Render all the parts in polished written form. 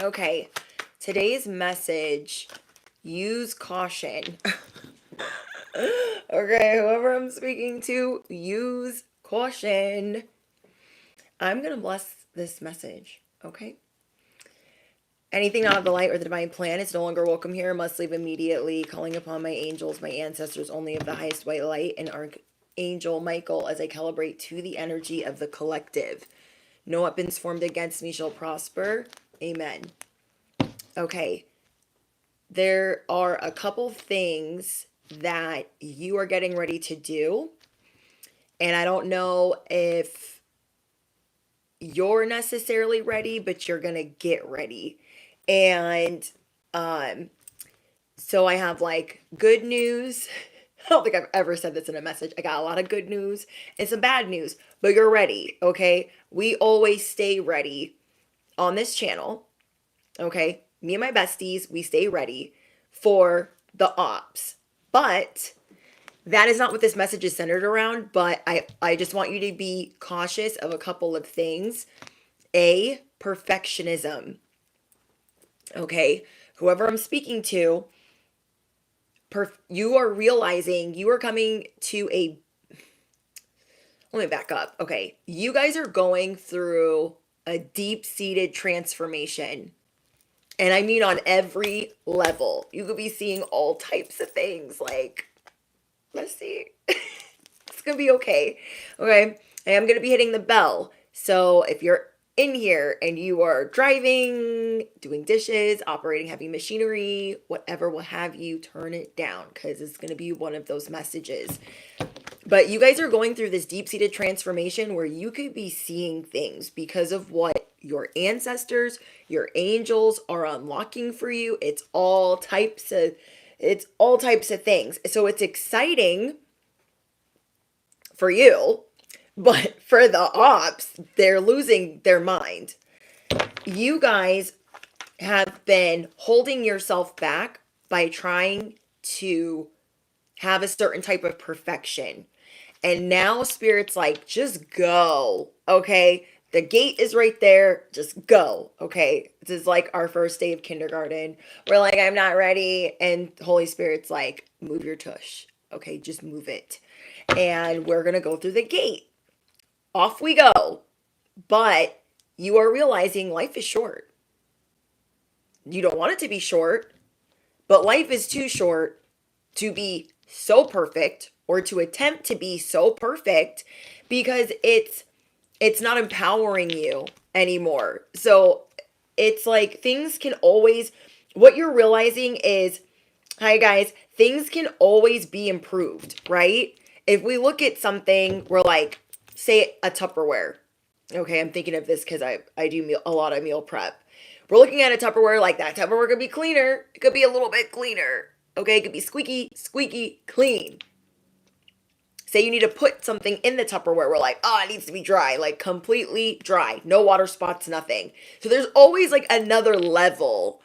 Okay, today's message, use caution. Okay, whoever I'm speaking to, use caution. I'm going to bless this message, okay? Anything not of the light or the divine plan is no longer welcome here. Must leave immediately. Calling upon my angels, my ancestors, only of the highest white light, and Archangel Michael as I calibrate to the energy of the collective. No weapons formed against me shall prosper. Amen. Okay, there are a couple things that you are getting ready to do. And I don't know if you're necessarily ready, but you're going to get ready. And so I have like good news. I don't think I've ever said this in a message. I got a lot of good news and some bad news, but you're ready, okay? We always stay ready on this channel, okay? Me and my besties, we stay ready for the ops. But that is not what this message is centered around, but I just want you to be cautious of a couple of things. A, perfectionism. Okay? Whoever I'm speaking to, you are realizing you are coming to a... Let me back up. Okay. You guys are going through a deep-seated transformation. And I mean on every level. You could be seeing all types of things. Like, let's see. It's going to be okay. Okay. I am going to be hitting the bell. So if you're in here and you are driving, doing dishes, operating heavy machinery, whatever will have you, turn it down because it's going to be one of those messages. But you guys are going through this deep-seated transformation where you could be seeing things because of what your ancestors, your angels are unlocking for you. It's all types of things. So it's exciting for you, but for the ops, they're losing their mind. You guys have been holding yourself back by trying to have a certain type of perfection. And now Spirit's like, just go, okay? The gate is right there. Just go, okay? This is like our first day of kindergarten. We're like, I'm not ready. And Holy Spirit's like, move your tush, okay? Just move it. And we're going to go through the gate. Off we go. But you are realizing life is short. You don't want it to be short, but life is too short to be so perfect or to attempt to be so perfect because it's not empowering you anymore. So it's like things can always, what you're realizing is, hi guys, things can always be improved, right? If we look at something, we're like, say a Tupperware. Okay, I'm thinking of this because I do a lot of meal prep. We're looking at a Tupperware like that. Tupperware could be cleaner. It could be a little bit cleaner. Okay, it could be squeaky clean. Say you need to put something in the Tupperware. We're like, oh, it needs to be dry, like completely dry. No water spots, nothing. So there's always like another level.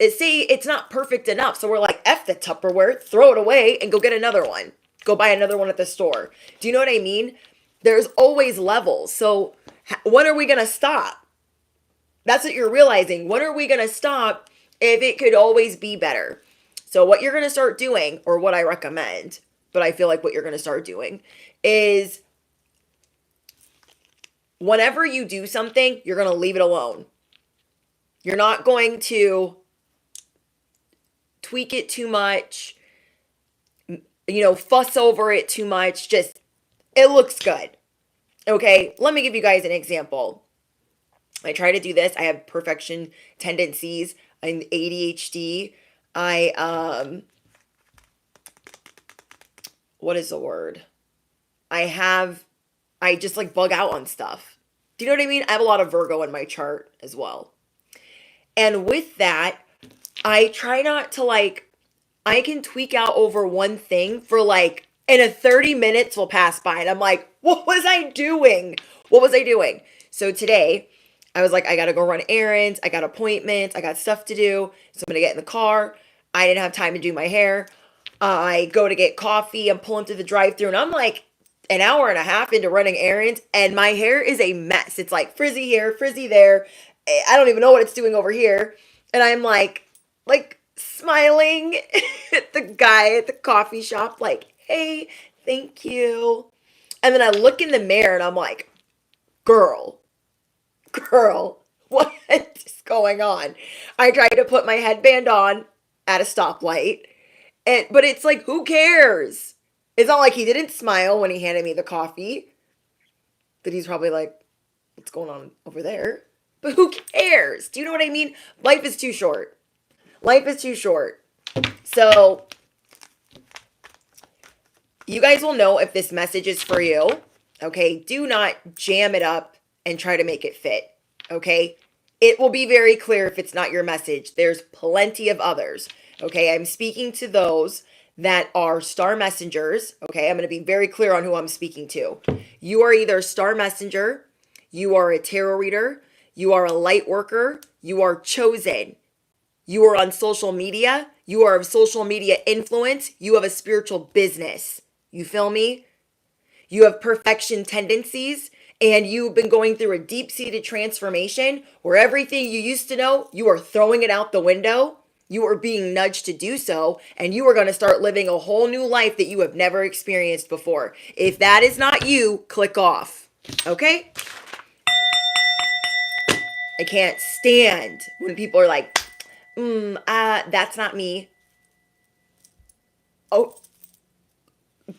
Say it's not perfect enough. So we're like, F the Tupperware, throw it away and go get another one. Go buy another one at the store. Do you know what I mean? There's always levels. So when are we going to stop? That's what you're realizing. When are we going to stop if it could always be better? So what you're going to start doing, or what I recommend, but I feel like what you're going to start doing is whenever you do something, you're going to leave it alone. You're not going to tweak it too much, fuss over it too much. Just, it looks good. Okay, let me give you guys an example. I try to do this. I have perfection tendencies and ADHD. What is the word? I just like bug out on stuff. Do you know what I mean? I have a lot of Virgo in my chart as well. And with that, I try not to I can tweak out over one thing for and a 30 minutes will pass by and I'm like, what was I doing? So today I was like, I got to go run errands. I got appointments. I got stuff to do. So I'm going to get in the car. I didn't have time to do my hair. I go to get coffee. I'm pulling through the drive-thru and I'm like an hour and a half into running errands and my hair is a mess. It's like frizzy here, frizzy there. I don't even know what it's doing over here. And I'm like smiling at the guy at the coffee shop, like, hey, thank you. And then I look in the mirror and I'm like, girl, girl, what is going on? I tried to put my headband on at a stoplight, but it's like, who cares? It's not like he didn't smile when he handed me the coffee, but he's probably like, what's going on over there? But who cares? Do you know what I mean? Life is too short. Life is too short. So you guys will know if this message is for you. Okay. Do not jam it up and try to make it fit. Okay. It will be very clear if it's not your message. There's plenty of others. Okay. I'm speaking to those that are star messengers. Okay. I'm going to be very clear on who I'm speaking to. You are either a star messenger, you are a tarot reader, you are a light worker, you are chosen, you are on social media, you are of social media influence, you have a spiritual business. You feel me? You have perfection tendencies, and you've been going through a deep-seated transformation where everything you used to know, you are throwing it out the window. You are being nudged to do so, and you are going to start living a whole new life that you have never experienced before. If that is not you, click off. Okay? I can't stand when people are like, that's not me. Oh,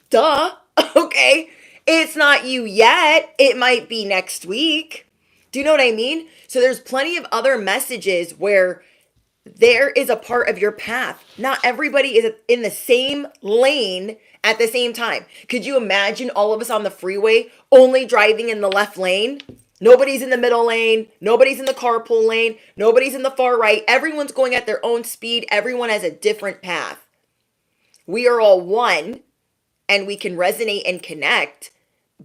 duh. Okay. It's not you yet. It might be next week. Do you know what I mean? So there's plenty of other messages where there is a part of your path. Not everybody is in the same lane at the same time. Could you imagine all of us on the freeway only driving in the left lane? Nobody's in the middle lane. Nobody's in the carpool lane. Nobody's in the far right. Everyone's going at their own speed. Everyone has a different path. We are all one and we can resonate and connect,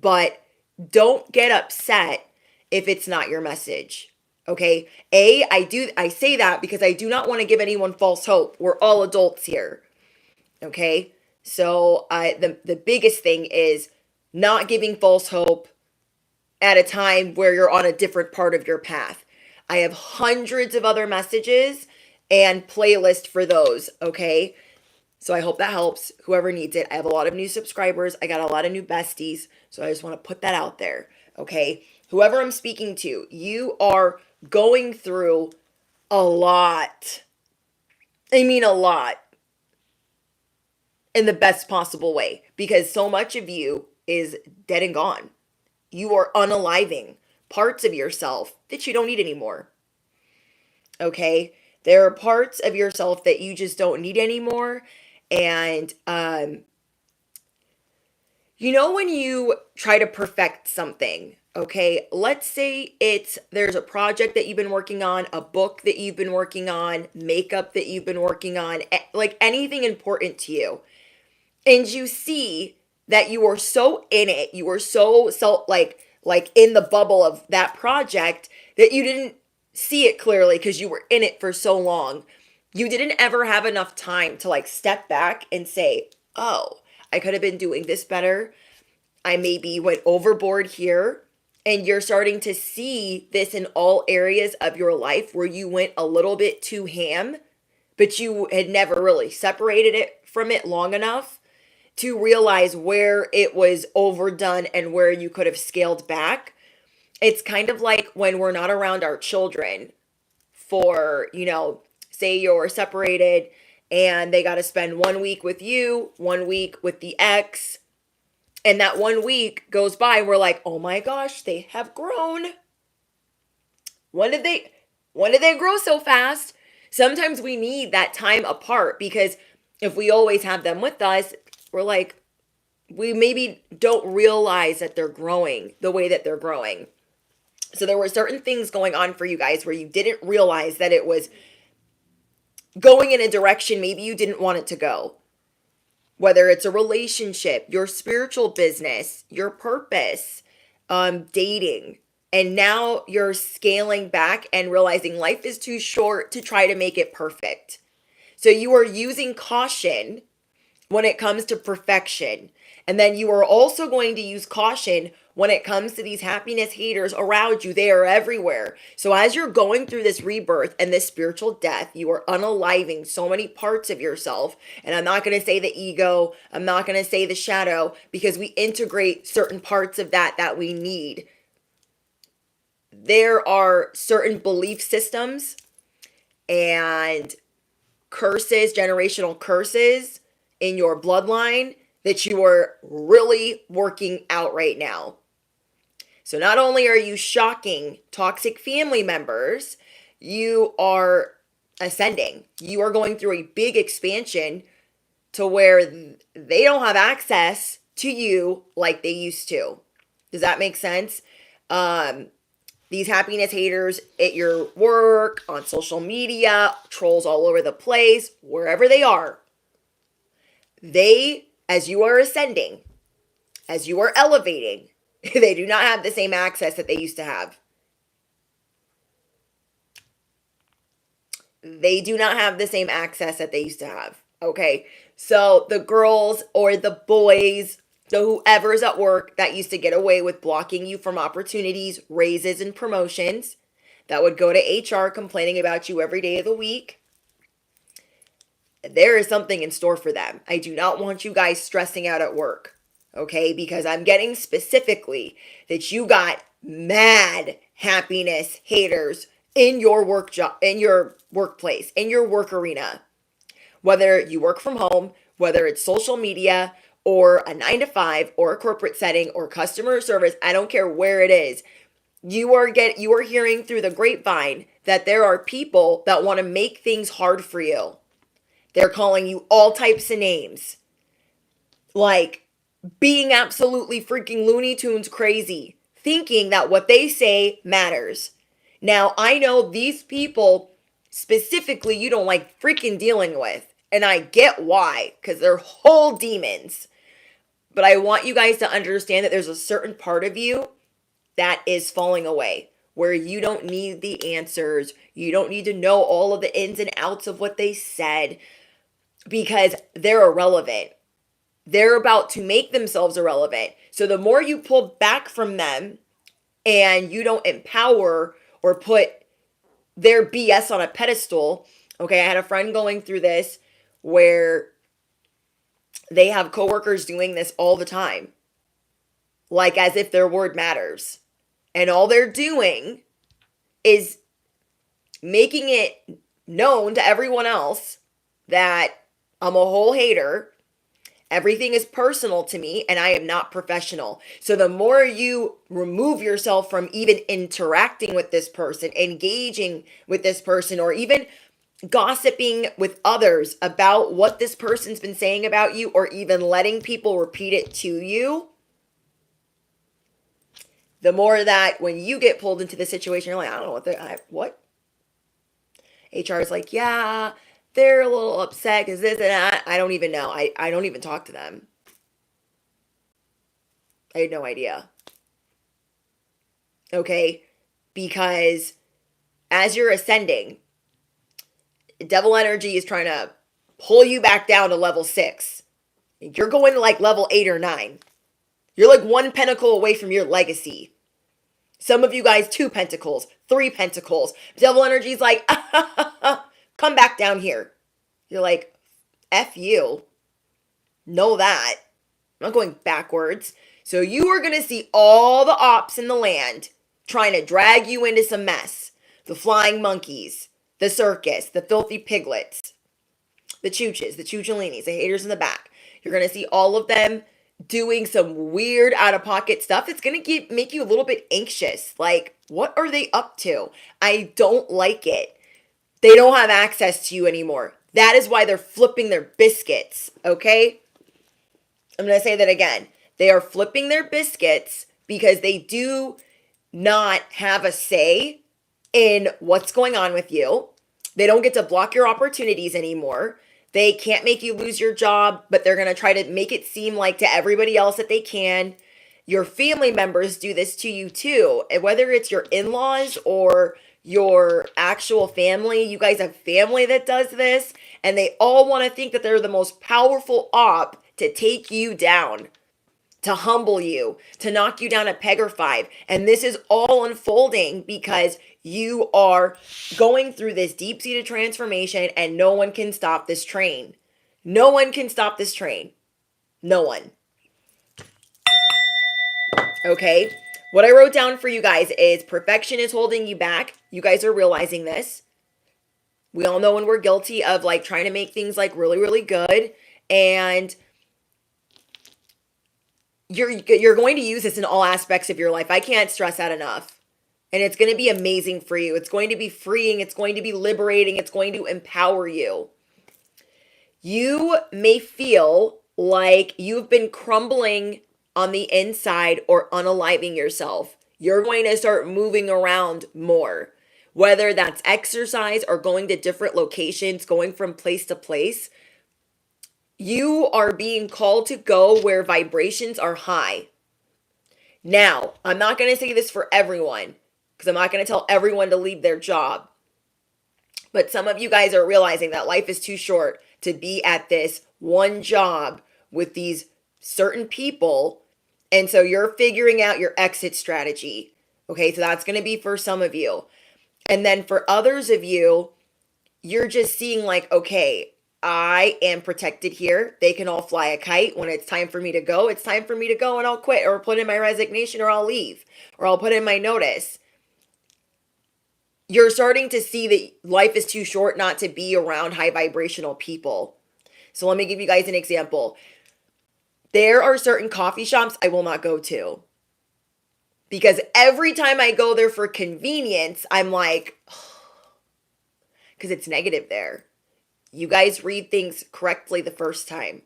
but don't get upset if it's not your message. Okay. I say that because I do not want to give anyone false hope. We're all adults here. Okay. So the biggest thing is not giving false hope at a time where you're on a different part of your path. I have hundreds of other messages and playlist for those. Okay. So I hope that helps whoever needs it. I have a lot of new subscribers. I got a lot of new besties. So I just want to put that out there. Okay. Whoever I'm speaking to, you are going through a lot. I mean, a lot in the best possible way because so much of you is dead and gone. You are unaliving parts of yourself that you don't need anymore. Okay. There are parts of yourself that you just don't need anymore. And, when you try to perfect something, okay, let's say there's a project that you've been working on, a book that you've been working on, makeup that you've been working on, like anything important to you. And you see that you are so in it, you were so like in the bubble of that project that you didn't see it clearly because you were in it for so long. You didn't ever have enough time to like step back and say, oh, I could have been doing this better. I maybe went overboard here. And you're starting to see this in all areas of your life where you went a little bit too ham, but you had never really separated it from it long enough to realize where it was overdone and where you could have scaled back. It's kind of like when we're not around our children for, say you're separated and they got to spend 1 week with you, 1 week with the ex. And that 1 week goes by and we're like, oh my gosh, they have grown. When did they grow so fast? Sometimes we need that time apart because if we always have them with us, we're like, we maybe don't realize that they're growing the way that they're growing. So there were certain things going on for you guys where you didn't realize that it was going in a direction maybe you didn't want it to go. Whether it's a relationship, your spiritual business, your purpose, dating. And now you're scaling back and realizing life is too short to try to make it perfect. So you are using caution when it comes to perfection. And then you are also going to use caution when it comes to these happiness haters around you. They are everywhere. So as you're going through this rebirth and this spiritual death, you are unaliving so many parts of yourself. And I'm not going to say the ego, I'm not going to say the shadow, because we integrate certain parts of that we need. There are certain belief systems and curses, generational curses in your bloodline that you are really working out right now. So not only are you shocking toxic family members, you are ascending. You are going through a big expansion to where they don't have access to you like they used to. Does that make sense? These happiness haters at your work, on social media, trolls all over the place, wherever they are, they, as you are ascending, as you are elevating, they do not have the same access that they used to have. They do not have the same access that they used to have. Okay. So the girls or the boys, so whoever's at work that used to get away with blocking you from opportunities, raises, and promotions, that would go to HR complaining about you every day of the week, there is something in store for them. I do not want you guys stressing out at work, okay? Because I'm getting specifically that you got mad happiness haters in your work job, in your workplace, in your work arena. Whether you work from home, whether it's social media or a 9 to 5 or a corporate setting or customer service, I don't care where it is. You are hearing through the grapevine that there are people that want to make things hard for you. They're calling you all types of names. Like being absolutely freaking Looney Tunes crazy, thinking that what they say matters. Now, I know these people specifically you don't like freaking dealing with. And I get why, because they're whole demons. But I want you guys to understand that there's a certain part of you that is falling away, where you don't need the answers. You don't need to know all of the ins and outs of what they said, because they're irrelevant. They're about to make themselves irrelevant. So the more you pull back from them and you don't empower or put their BS on a pedestal. Okay, I had a friend going through this where they have coworkers doing this all the time, like as if their word matters. And all they're doing is making it known to everyone else that I'm a whole hater. Everything is personal to me and I am not professional. So the more you remove yourself from even interacting with this person, engaging with this person, or even gossiping with others about what this person's been saying about you, or even letting people repeat it to you, the more that when you get pulled into the situation, you're like, I don't know what HR is like, yeah, they're a little upset because this and that. I don't even know. I don't even talk to them. I had no idea. Okay? Because as you're ascending, devil energy is trying to pull you back down to level 6. You're going to like level 8 or 9. You're like 1 pentacle away from your legacy. Some of you guys 2 pentacles, 3 pentacles. Devil energy is like, come back down here. You're like, F you. Know that. I'm not going backwards. So you are going to see all the ops in the land trying to drag you into some mess. The flying monkeys, the circus, the filthy piglets, the chooches, the choocholinis, the haters in the back. You're going to see all of them doing some weird out-of-pocket stuff. It's going to make you a little bit anxious. Like, what are they up to? I don't like it. They don't have access to you anymore. That is why they're flipping their biscuits, okay? I'm going to say that again. They are flipping their biscuits because they do not have a say in what's going on with you. They don't get to block your opportunities anymore. They can't make you lose your job, but they're going to try to make it seem like to everybody else that they can. Your family members do this to you too. And whether it's your in-laws or your actual family, you guys have family that does this, and they all want to think that they're the most powerful op to take you down. to humble you, to knock you down a peg or five. And this is all unfolding because you are going through this deep-seated transformation and no one can stop this train. No one can stop this train. No one. Okay? What I wrote down for you guys is perfection is holding you back. You guys are realizing this. We all know when we're guilty of like trying to make things like really, really good. And you're going to use this in all aspects of your life. I can't stress that enough. And it's going to be amazing for you. It's going to be freeing. It's going to be liberating. It's going to empower you. You may feel like you've been crumbling on the inside or unaliving yourself. You're going to start moving around more, whether that's exercise or going to different locations, going from place to place. You are being called to go where vibrations are high. Now, I'm not going to say this for everyone because I'm not going to tell everyone to leave their job. But some of you guys are realizing that life is too short to be at this one job with these certain people. And so you're figuring out your exit strategy. Okay, so that's going to be for some of you. And then for others of you, you're just seeing like, okay, I am protected here. They can all fly a kite. When it's time for me to go, it's time for me to go and I'll quit or put in my resignation or I'll leave or I'll put in my notice. You're starting to see that life is too short not to be around high vibrational people. So let me give you guys an example. There are certain coffee shops I will not go to because every time I go there for convenience, I'm like, because it's negative there. You guys read things correctly the first time,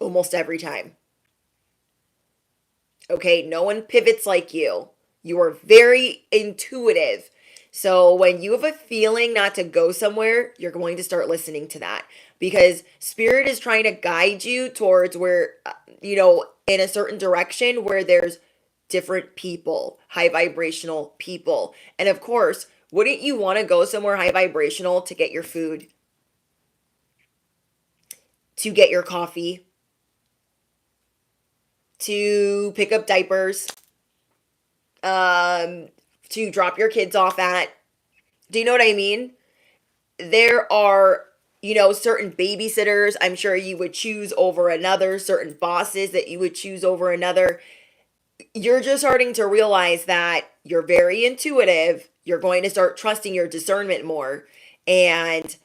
almost every time. Okay, no one pivots like you. You are very intuitive. So when you have a feeling not to go somewhere, you're going to start listening to that because spirit is trying to guide you towards where, in a certain direction where there's different people, high vibrational people. And of course, wouldn't you want to go somewhere high vibrational to get your food? To get your coffee, to pick up diapers, to drop your kids off at. Do you know what I mean? There are, certain babysitters I'm sure you would choose over another, certain bosses that you would choose over another. You're just starting to realize that you're very intuitive. You're going to start trusting your discernment more. And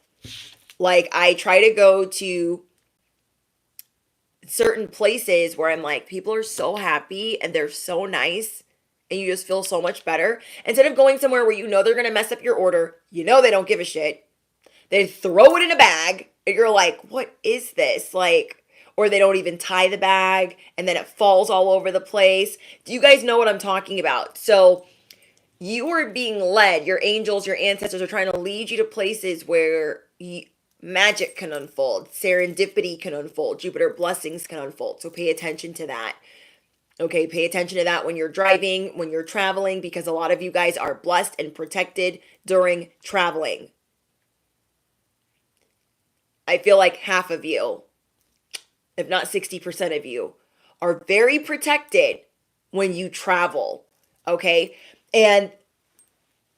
like I try to go to certain places where I'm like, people are so happy and they're so nice and you just feel so much better. Instead of going somewhere where they're going to mess up your order, they don't give a shit. They throw it in a bag and you're like, what is this? Like, or they don't even tie the bag and then it falls all over the place. Do you guys know what I'm talking about? So you are being led, your angels, your ancestors are trying to lead you to places where magic can unfold, serendipity can unfold, Jupiter blessings can unfold. So pay attention to that. Okay, pay attention to that when you're driving, when you're traveling, because a lot of you guys are blessed and protected during traveling. I feel like half of you, if not 60% of you, are very protected when you travel. Okay, and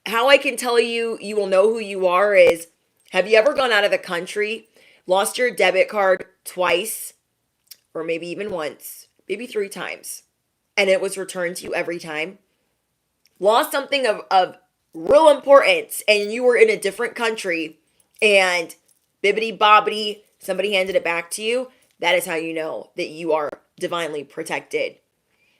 how I can tell you will know who you are is, have you ever gone out of the country, lost your debit card twice, or maybe even once, maybe 3 times, and it was returned to you every time? Lost something of real importance and you were in a different country and bibbity bobbity, somebody handed it back to you. That is how you know that you are divinely protected.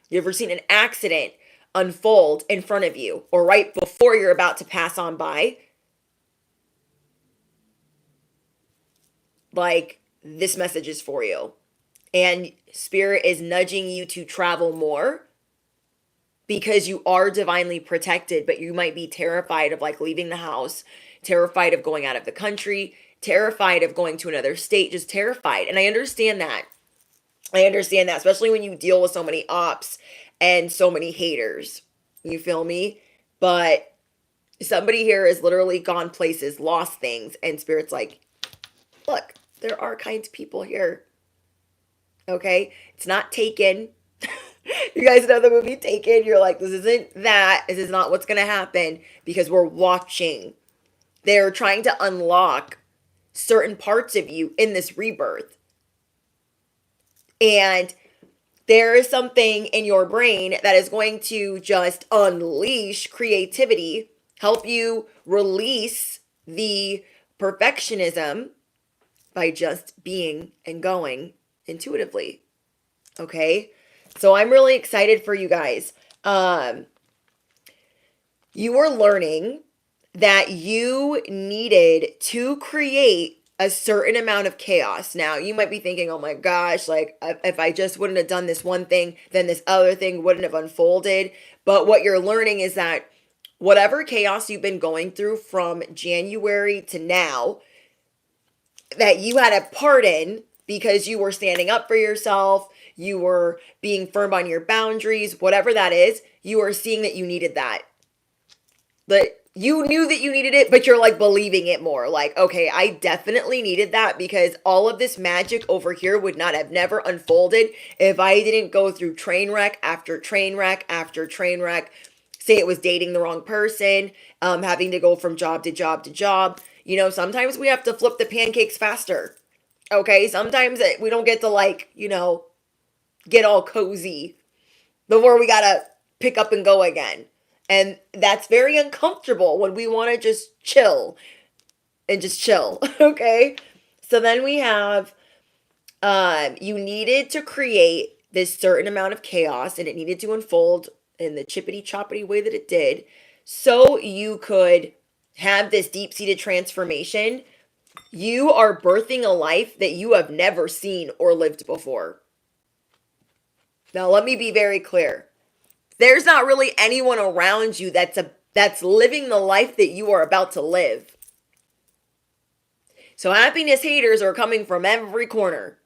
You ever seen an accident unfold in front of you or right before you're about to pass on by? Like, this message is for you. And spirit is nudging you to travel more because you are divinely protected, but you might be terrified of like leaving the house, terrified of going out of the country, terrified of going to another state, just terrified. And I understand that. Especially when you deal with so many ops and so many haters. You feel me? But somebody here has literally gone places, lost things, and spirit's like, look, there are kind people here. Okay? It's not taken. You guys know the movie Taken? You're like, this isn't that. This is not what's going to happen because we're watching. They're trying to unlock certain parts of you in this rebirth. And there is something in your brain that is going to just unleash creativity, help you release the perfectionism by just being and going intuitively. Okay? So I'm really excited for you guys. You are learning that you needed to create a certain amount of chaos. Now, you might be thinking, oh my gosh, like if I just wouldn't have done this one thing, then this other thing wouldn't have unfolded. But what you're learning is that whatever chaos you've been going through from January to now, that you had a part in because you were standing up for yourself, you were being firm on your boundaries, whatever that is, you are seeing that you needed that. But you knew that you needed it, but you're like believing it more. Like, okay, I definitely needed that because all of this magic over here would not have never unfolded if I didn't go through train wreck after train wreck after train wreck. Say it was dating the wrong person, having to go from job to job to job. You know, sometimes we have to flip the pancakes faster. Okay, sometimes we don't get to like, get all cozy before we gotta pick up and go again. And that's very uncomfortable when we want to just chill and just chill. Okay. So then we have, you needed to create this certain amount of chaos and it needed to unfold in the chippity choppity way that it did. So you could have this deep seated transformation. You are birthing a life that you have never seen or lived before. Now, let me be very clear. There's not really anyone around you that's living the life that you are about to live. So happiness haters are coming from every corner.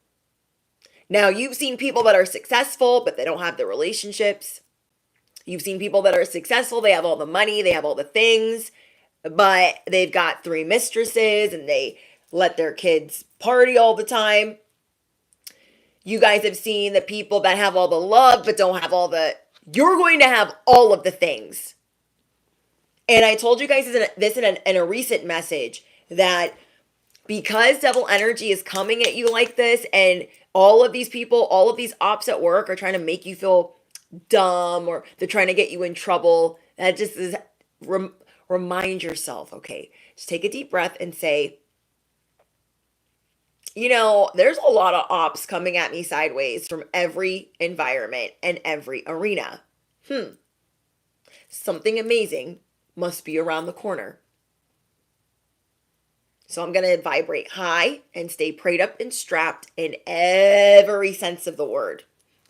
Now, you've seen people that are successful, but they don't have the relationships. You've seen people that are successful, they have all the money, they have all the things, but they've got 3 mistresses and they let their kids party all the time. You guys have seen the people that have all the love, but don't have all the... You're going to have all of the things. And I told you guys this in a recent message that because devil energy is coming at you like this and all of these people, all of these ops at work are trying to make you feel dumb or they're trying to get you in trouble, that just is... remind yourself, okay, just take a deep breath and say, there's a lot of ops coming at me sideways from every environment and every arena. Something amazing must be around the corner. So I'm going to vibrate high and stay prayed up and strapped in every sense of the word.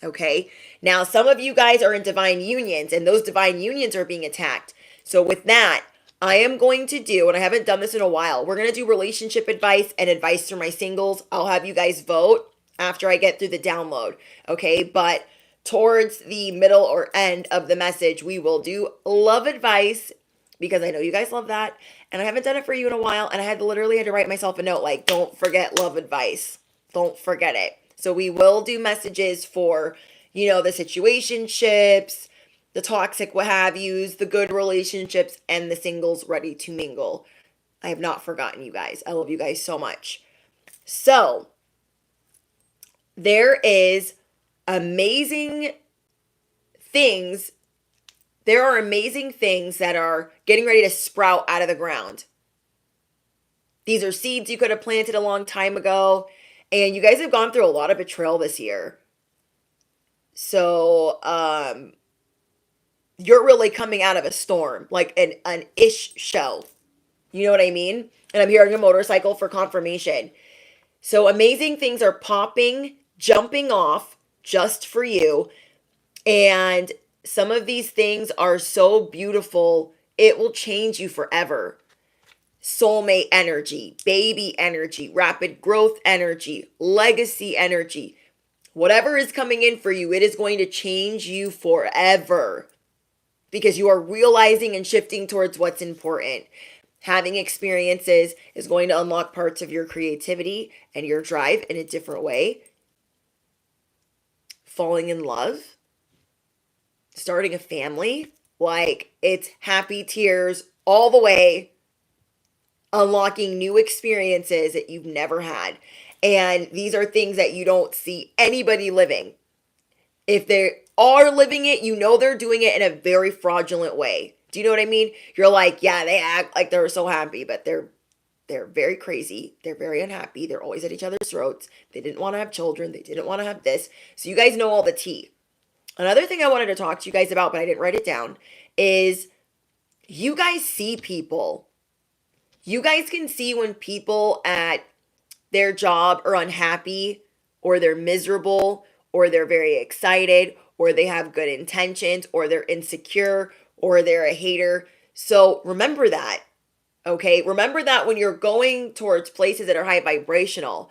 Okay? Now, some of you guys are in divine unions and those divine unions are being attacked. So with that, I am going to do, and I haven't done this in a while, we're going to do relationship advice and advice for my singles. I'll have you guys vote after I get through the download, okay? But towards the middle or end of the message, we will do love advice because I know you guys love that. And I haven't done it for you in a while, and I had to write myself a note like, don't forget love advice. Don't forget it. So we will do messages for, the situationships, the toxic what have yous, the good relationships, and the singles ready to mingle. I have not forgotten you guys. I love you guys so much. So, there is amazing things. There are amazing things that are getting ready to sprout out of the ground. These are seeds you could have planted a long time ago. And you guys have gone through a lot of betrayal this year. So, you're really coming out of a storm, like an ish show. You know what I mean? And I'm hearing a motorcycle for confirmation. So amazing things are popping, jumping off just for you. And some of these things are so beautiful, it will change you forever. Soulmate energy, baby energy, rapid growth energy, legacy energy. Whatever is coming in for you, it is going to change you forever. Because you are realizing and shifting towards what's important. Having experiences is going to unlock parts of your creativity and your drive in a different way. Falling in love starting a family, like it's happy tears all the way, unlocking new experiences that you've never had. And these are things that you don't see anybody living. If they are living it, you know they're doing it in a very fraudulent way. Do you know what I mean? You're like, yeah, they act like they're so happy, but they're very crazy. They're very unhappy. They're always at each other's throats. They didn't want to have children. They didn't want to have this. So you guys know all the tea. Another thing I wanted to talk to you guys about, but I didn't write it down, is you guys see people. You guys can see when people at their job are unhappy, or they're miserable, or they're very excited, or they have good intentions, or they're insecure, or they're a hater. So remember that. Okay, remember that when you're going towards places that are high vibrational,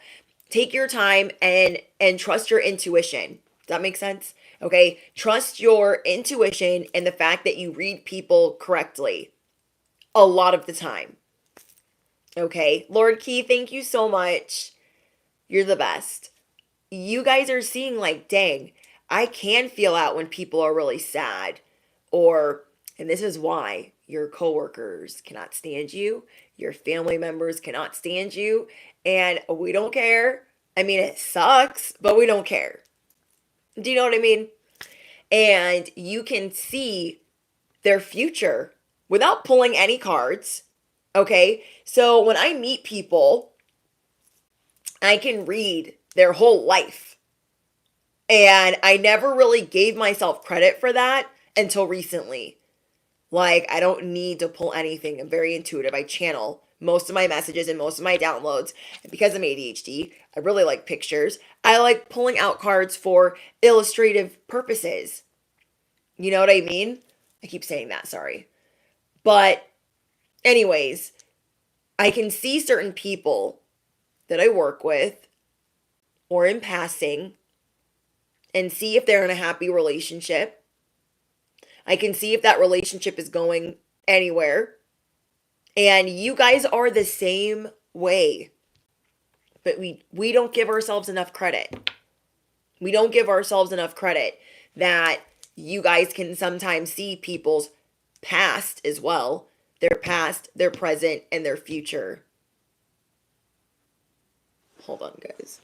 take your time and trust your intuition. Does that make sense? Okay, trust your intuition and the fact that you read people correctly a lot of the time. Okay, Lord Key, thank you so much. You're the best. You guys are seeing like, dang, I can feel out when people are really sad, or, and this is why your coworkers cannot stand you, your family members cannot stand you, and we don't care. I mean, it sucks, but we don't care. Do you know what I mean? And you can see their future without pulling any cards. Okay, so when I meet people, I can read their whole life. And I never really gave myself credit for that until recently. Like, I don't need to pull anything. I'm very intuitive. I channel most of my messages and most of my downloads. And because I'm ADHD, I really like pictures. I like pulling out cards for illustrative purposes. You know what I mean? I keep saying that, sorry. But anyways, I can see certain people that I work with or in passing and see if they're in a happy relationship. I can see if that relationship is going anywhere. And you guys are the same way. But we don't give ourselves enough credit. We don't give ourselves enough credit that you guys can sometimes see people's past as well. Their past, their present, and their future. Hold on, guys.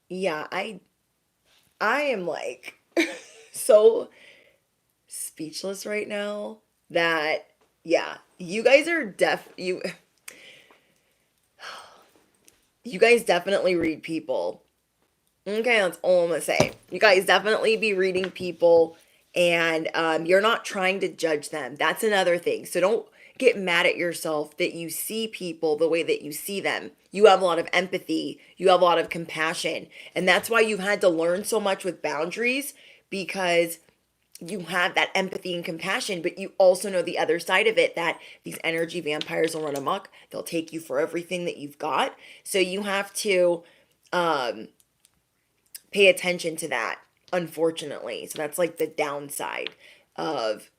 Yeah, I am like so speechless right now that yeah, you guys are you guys definitely read people. Okay, that's all I'm gonna say. You guys definitely be reading people, and you're not trying to judge them. That's another thing. So don't get mad at yourself that you see people the way that you see them. You have a lot of empathy, you have a lot of compassion, and that's why you've had to learn so much with boundaries, because you have that empathy and compassion, but you also know the other side of it, that these energy vampires will run amok. They'll take you for everything that you've got. So you have to pay attention to that, unfortunately. So that's like the downside of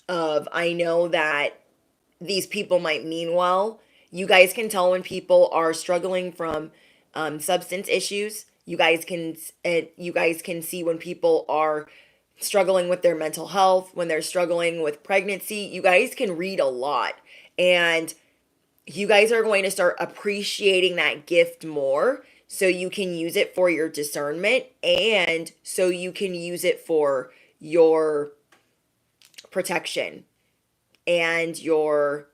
I know that these people might mean well. You guys can tell when people are struggling from substance issues. You guys can see when people are struggling with their mental health, when they're struggling with pregnancy. You guys can read a lot, and you guys are going to start appreciating that gift more, so you can use it for your discernment, and so you can use it for your protection and your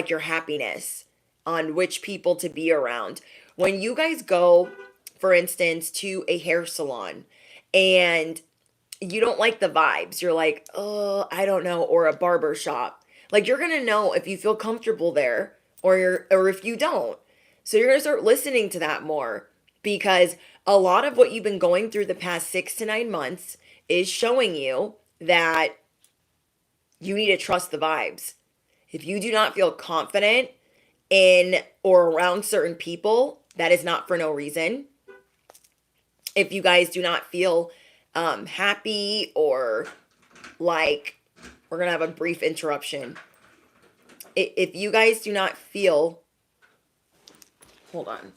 your happiness on which people to be around. When you guys go, for instance, to a hair salon and you don't like the vibes, you're like, oh, I don't know, or a barber shop. Like, you're gonna know if you feel comfortable there or if you don't. So you're gonna start listening to that more. because a lot of what you've been going through the past 6 to 9 months is showing you that you need to trust the vibes. If you do not feel confident in or around certain people, that is not for no reason. If you guys do not feel happy or like, we're going to have a brief interruption. If you guys do not feel, hold on.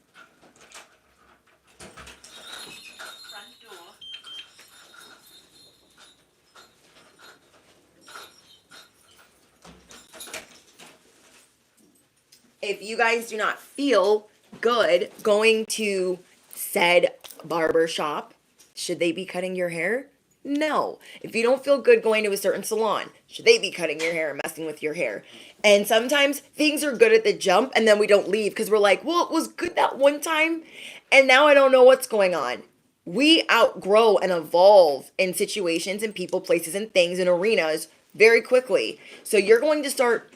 If you guys do not feel good going to said barber shop, should they be cutting your hair? No. If you don't feel good going to a certain salon, should they be cutting your hair and messing with your hair? And sometimes things are good at the jump and then we don't leave because we're like, well, it was good that one time and now I don't know what's going on. We outgrow and evolve in situations and people, places, and things and arenas very quickly. So you're going to start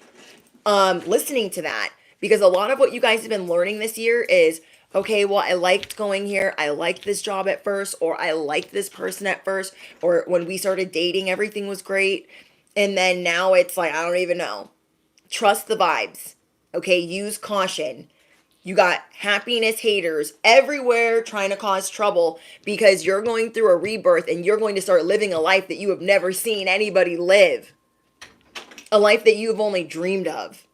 listening to that, because a lot of what you guys have been learning this year is, okay, well, I liked going here. I liked this job at first, or I liked this person at first, or when we started dating, everything was great. And then now it's like, I don't even know. Trust the vibes. Okay, use caution. You got happiness haters everywhere trying to cause trouble because you're going through a rebirth and you're going to start living a life that you have never seen anybody live. A life that you have only dreamed of.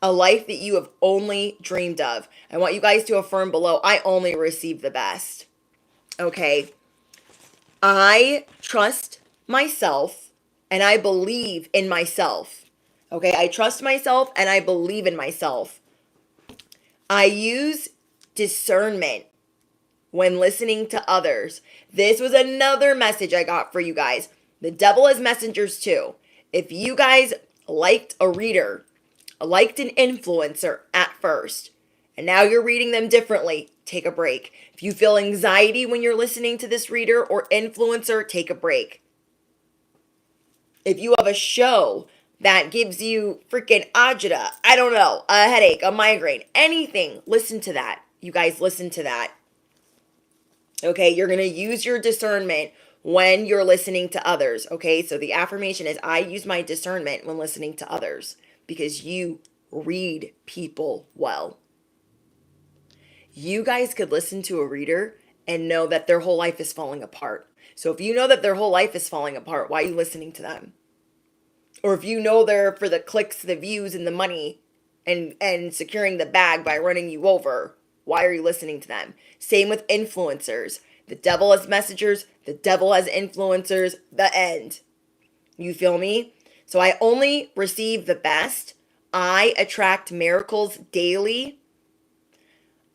A life that you have only dreamed of. I want you guys to affirm below, I only receive the best. Okay. I trust myself and I believe in myself. Okay. I trust myself and I believe in myself. I use discernment when listening to others. This was another message I got for you guys. The devil has messengers too. If you guys liked a reader, liked an influencer at first, and now you're reading them differently, take a break. If you feel anxiety when you're listening to this reader or influencer, take a break. If you have a show that gives you freaking agita, I don't know, a headache, a migraine, anything, listen to that. You guys listen to that. Okay, you're going to use your discernment when you're listening to others. Okay, so the affirmation is, I use my discernment when listening to others, because you read people well. You guys could listen to a reader and know that their whole life is falling apart. So if you know that their whole life is falling apart, why are you listening to them? Or if you know they're for the clicks, the views, and the money and securing the bag by running you over, why are you listening to them? Same with influencers. The devil has messengers. The devil has influencers. The end. You feel me? So I only receive the best. I attract miracles daily.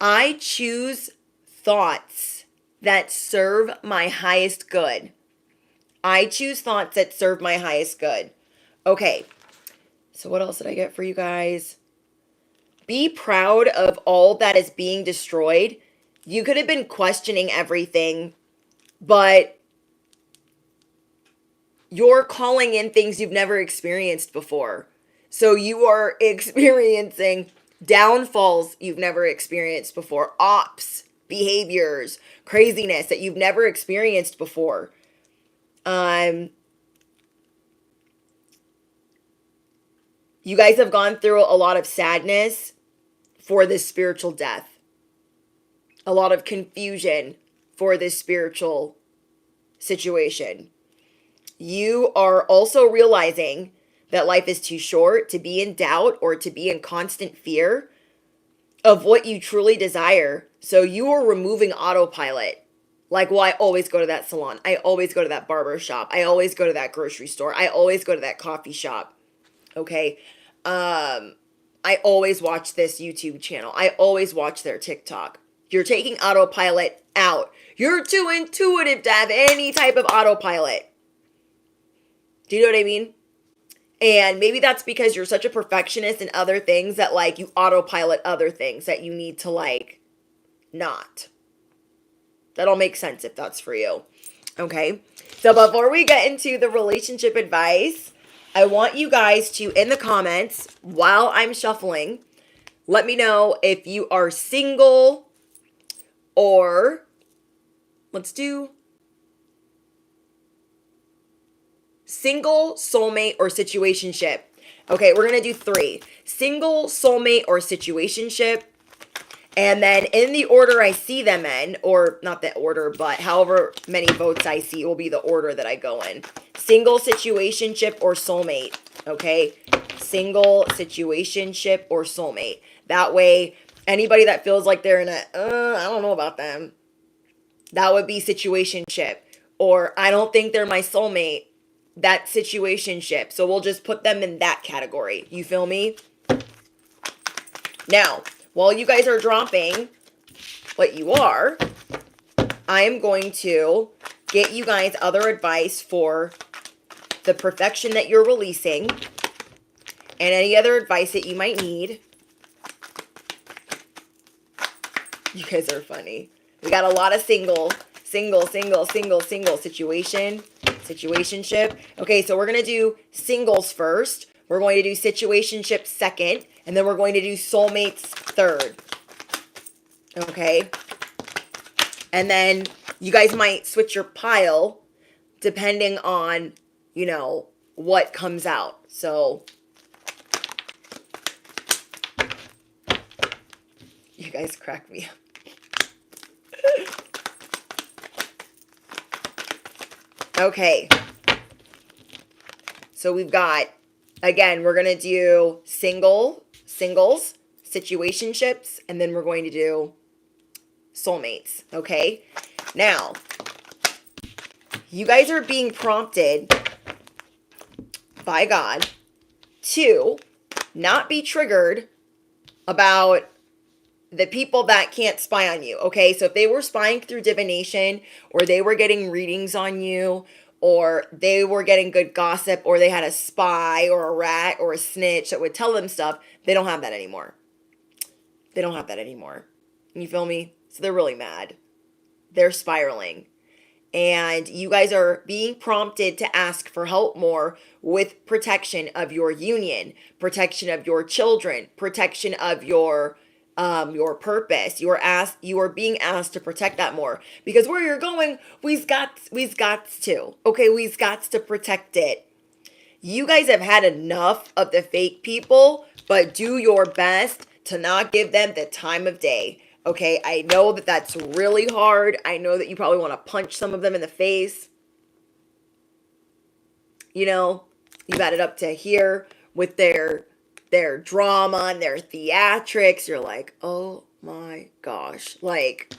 I choose thoughts that serve my highest good. I choose thoughts that serve my highest good. Okay. So what else did I get for you guys? Be proud of all that is being destroyed. You could have been questioning everything, but you're calling in things you've never experienced before. So you are experiencing downfalls you've never experienced before, ops, behaviors, craziness that you've never experienced before. You guys have gone through a lot of sadness for this spiritual death. A lot of confusion for this spiritual situation. You are also realizing that life is too short to be in doubt or to be in constant fear of what you truly desire. So you are removing autopilot. Like, well, I always go to that salon. I always go to that barber shop. I always go to that grocery store. I always go to that coffee shop. Okay. I always watch this YouTube channel. I always watch their TikTok. You're taking autopilot out. You're too intuitive to have any type of autopilot. Do you know what I mean? And maybe that's because you're such a perfectionist in other things that like you autopilot other things that you need to like not. That'll make sense if that's for you. Okay. So before we get into the relationship advice, I want you guys to, in the comments, while I'm shuffling, let me know if you are single, or let's do single, soulmate, or situationship. Okay, we're going to do 3. Single, soulmate, or situationship. And then in the order I see them in, or not the order, but however many votes I see will be the order that I go in. Single, situationship, or soulmate. Okay? Single, situationship, or soulmate. That way, anybody that feels like they're in a, I don't know about them, that would be situationship. Or I don't think they're my soulmate. That situationship. So we'll just put them in that category. You feel me? Now, while you guys are dropping what you are, I am going to get you guys other advice for the perfection that you're releasing and any other advice that you might need. You guys are funny. We got a lot of single situationship. Okay, so we're going to do singles first. We're going to do situationship second. And then we're going to do soulmates third. Okay? And then you guys might switch your pile depending on, you know, what comes out. So you guys crack me up. Okay. So we've got, again, we're going to do singles, situationships, and then we're going to do soulmates. Okay? Now, you guys are being prompted by God to not be triggered about the people that can't spy on you, okay? So if they were spying through divination, or they were getting readings on you, or they were getting good gossip, or they had a spy or a rat or a snitch that would tell them stuff, they don't have that anymore. They don't have that anymore. You feel me? So they're really mad. They're spiraling. And you guys are being prompted to ask for help more with protection of your union, protection of your children, protection of your purpose. You are being asked to protect that more, because where you're going, we've got to. Okay, we've got to protect it. You guys have had enough of the fake people, but do your best to not give them the time of day. Okay, I know that that's really hard. I know that you probably want to punch some of them in the face. You know, you've had it up to here with their drama and their theatrics. You're like, oh my gosh. Like,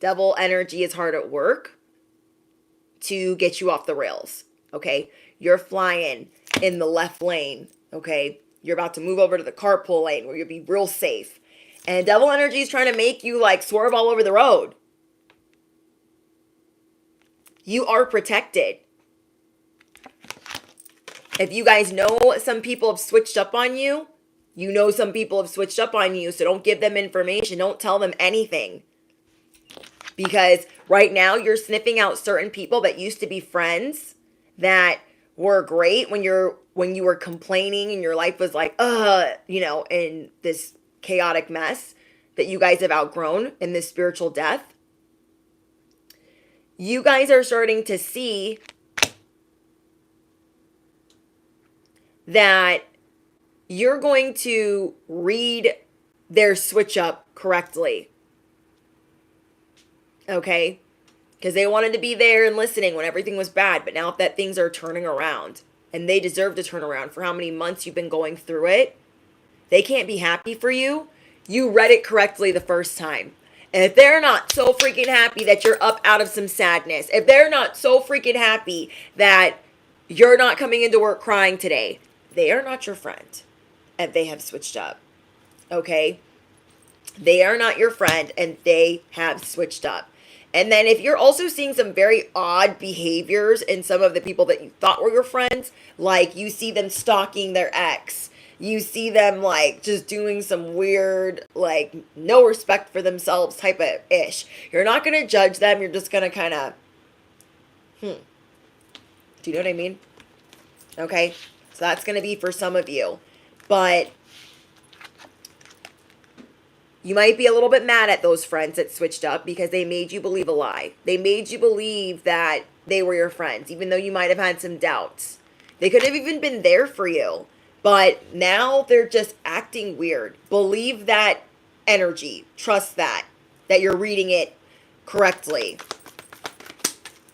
devil energy is hard at work to get you off the rails. Okay, you're flying in the left lane. Okay, you're about to move over to the carpool lane where you'll be real safe. And devil energy is trying to make you like swerve all over the road. You are protected. If you guys know some people have switched up on you, you know some people have switched up on you, so don't give them information. Don't tell them anything. Because right now you're sniffing out certain people that used to be friends that were great when you were complaining and your life was like, in this chaotic mess that you guys have outgrown in this spiritual death. You guys are starting to see that you're going to read their switch up correctly. Okay? Because they wanted to be there and listening when everything was bad, but now that things are turning around, and they deserve to turn around for how many months you've been going through it, they can't be happy for you. You read it correctly the first time. And if they're not so freaking happy that you're up out of some sadness, if they're not so freaking happy that you're not coming into work crying today, they are not your friend. And they have switched up. Okay? They are not your friend, and they have switched up. And then if you're also seeing some very odd behaviors in some of the people that you thought were your friends, like you see them stalking their ex, you see them like just doing some weird, like no respect for themselves type of ish. You're not going to judge them. You're just going to kind of, do you know what I mean? Okay. So that's going to be for some of you. But You might be a little bit mad at those friends that switched up because they made you believe a lie. They made you believe that they were your friends, even though you might have had some doubts. They could have even been there for you, but now they're just acting weird. Believe that energy. Trust that you're reading it correctly.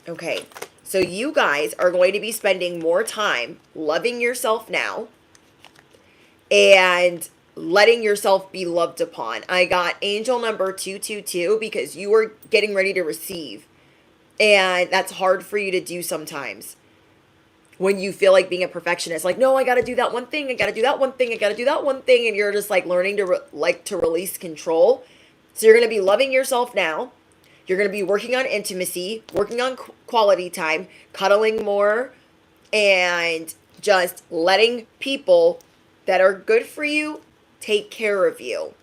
Okay, so you guys are going to be spending more time loving yourself now and letting yourself be loved upon. I got angel number 222 because you are getting ready to receive. And that's hard for you to do sometimes when you feel like being a perfectionist. Like, no, I got to do that one thing. I got to do that one thing. I got to do that one thing. And you're just like learning to to release control. So you're going to be loving yourself now. You're going to be working on intimacy, working on quality time, cuddling more, and just letting people that are good for you take care of you.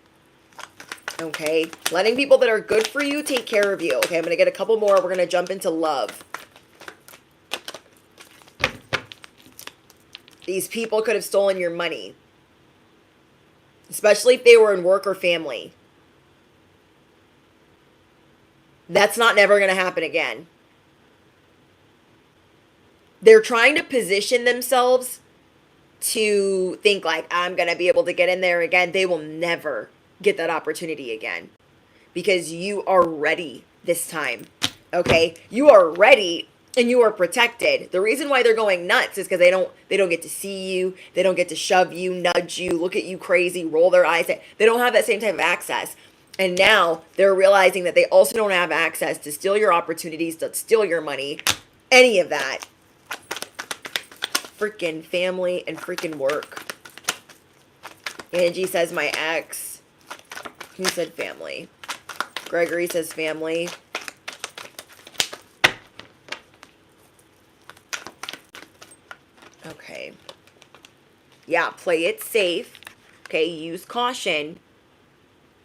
Okay, letting people that are good for you take care of you. Okay, I'm going to get a couple more. We're going to jump into love. These people could have stolen your money, especially if they were in work or family. That's not never going to happen again. They're trying to position themselves to think like, I'm going to be able to get in there again. They will never get that opportunity again because you are ready this time. Okay, you are ready and you are protected. The reason why they're going nuts is because they don't get to see you. They don't get to shove you, nudge you, look at you crazy, roll their eyes. They don't have that same type of access. And now they're realizing that they also don't have access to steal your opportunities, to steal your money, any of that. Freaking family and freaking work. Angie says my ex. Who said family? Gregory says family. Okay. Yeah, play it safe. Okay, use caution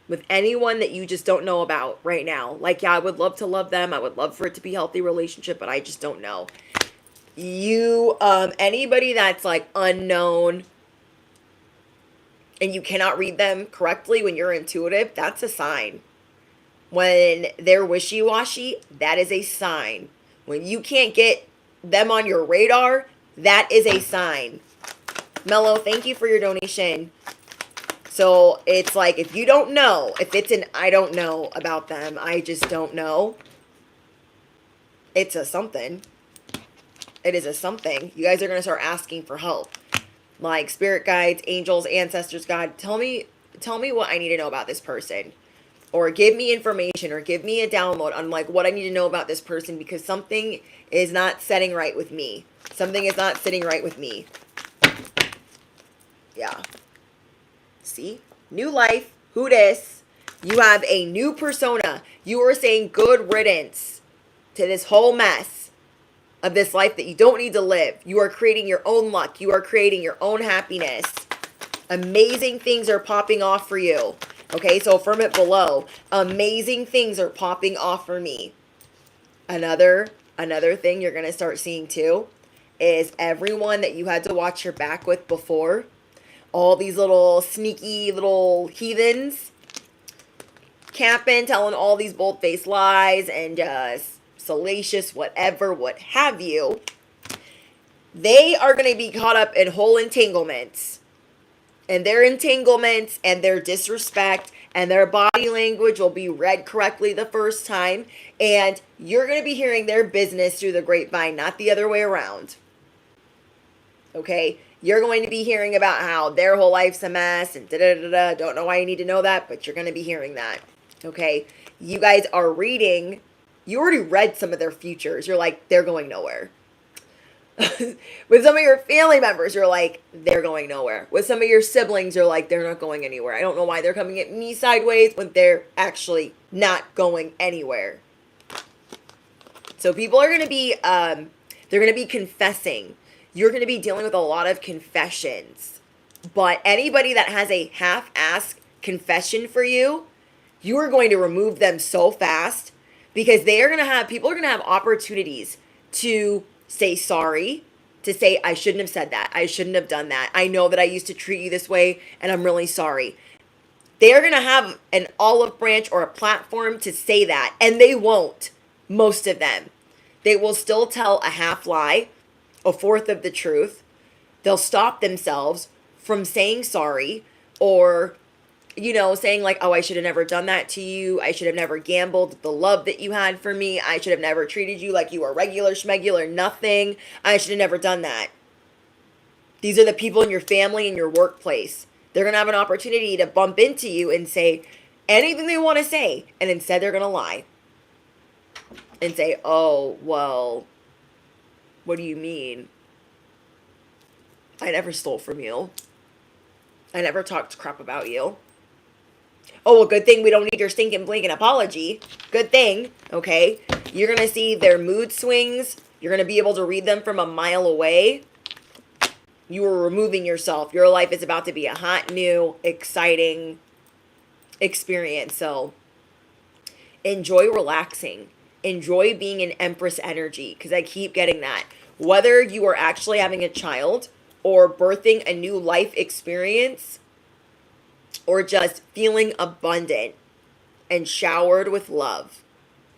with anyone that you just don't know about right now. Like, yeah, I would love to love them. I would love for it to be a healthy relationship, but I just don't know. Anybody that's like unknown and you cannot read them correctly when you're intuitive, that's a sign. When they're wishy-washy, that is a sign. When you can't get them on your radar, that is a sign. Mello, thank you for your donation. So it's like, if you don't know, if it's an I don't know about them, I just don't know, it's a something. It is a something. You guys are going to start asking for help. Like spirit guides, angels, ancestors, God, tell me what I need to know about this person. Or give me information or give me a download on like what I need to know about this person because something is not setting right with me. Something is not sitting right with me. Yeah. See? New life. Who dis? You have a new persona. You are saying good riddance to this whole mess of this life that you don't need to live. You are creating your own luck. You are creating your own happiness. Amazing things are popping off for you. Okay, so from it below, amazing things are popping off for me. Another thing you're going to start seeing too is everyone that you had to watch your back with before, all these little sneaky little heathens camping, telling all these bold-faced lies and salacious whatever, what have you, they are going to be caught up in whole entanglements. And their entanglements and their disrespect and their body language will be read correctly the first time. And you're going to be hearing their business through the grapevine, not the other way around. Okay? You're going to be hearing about how their whole life's a mess and da-da-da-da. Don't know why you need to know that, but you're going to be hearing that. Okay? You guys are reading. You already read some of their futures. You're like, they're going nowhere. With some of your family members, you're like, they're going nowhere. With some of your siblings, you're like, they're not going anywhere. I don't know why they're coming at me sideways when they're actually not going anywhere. So people are going to be, they're going to be confessing. You're going to be dealing with a lot of confessions. But anybody that has a half-assed confession for you, you are going to remove them so fast because they are going to have, people are going to have opportunities to say sorry, to say, I shouldn't have said that. I shouldn't have done that. I know that I used to treat you this way and I'm really sorry. They are going to have an olive branch or a platform to say that, and they won't, most of them. They will still tell a half lie, a fourth of the truth. They'll stop themselves from saying sorry or, saying like, oh, I should have never done that to you. I should have never gambled the love that you had for me. I should have never treated you like you were regular schmegular nothing. I should have never done that. These are the people in your family and your workplace. They're going to have an opportunity to bump into you and say anything they want to say. And instead they're going to lie. And say, oh, well, what do you mean? I never stole from you. I never talked crap about you. Oh, well, good thing we don't need your stinking blinking apology. Good thing, okay? You're going to see their mood swings. You're going to be able to read them from a mile away. You are removing yourself. Your life is about to be a hot, new, exciting experience. So enjoy relaxing. Enjoy being in Empress energy, because I keep getting that. Whether you are actually having a child or birthing a new life experience or just feeling abundant and showered with love,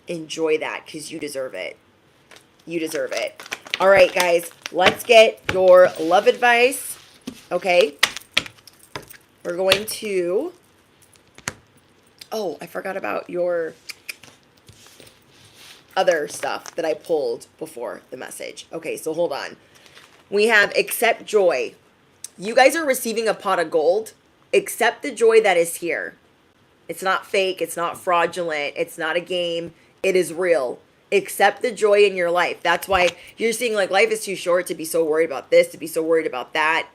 enjoy that, because you deserve it. You deserve it. All right, guys, let's get your love advice. Okay. We're going to... Oh, I forgot about your other stuff that I pulled before the message. Okay, so hold on. We have accept joy. You guys are receiving a pot of gold. Accept the joy that is here. It's not fake. It's not fraudulent. It's not a game. It is real. Accept the joy in your life. That's why you're seeing like life is too short to be so worried about this, to be so worried about that.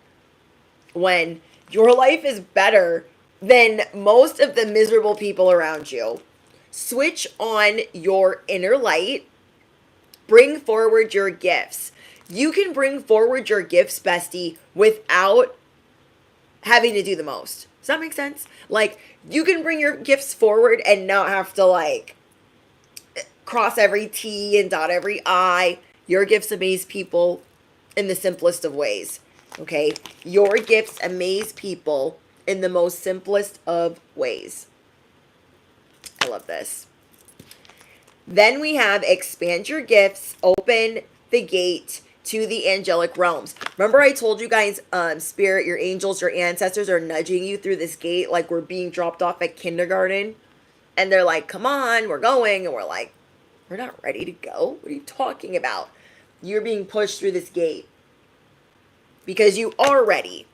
When your life is better than most of the miserable people around you. Switch on your inner light. Bring forward your gifts. You can bring forward your gifts, bestie, without having to do the most. Does that make sense? Like, you can bring your gifts forward and not have to, like, cross every T and dot every I. Your gifts amaze people in the simplest of ways. Okay? Your gifts amaze people in the most simplest of ways. I love this. Then we have expand your gifts, open the gate to the angelic realms. Remember I told you guys, spirit, your angels, your ancestors are nudging you through this gate like we're being dropped off at kindergarten. And they're like, come on, we're going. And we're like, we're not ready to go. What are you talking about? You're being pushed through this gate because you are ready.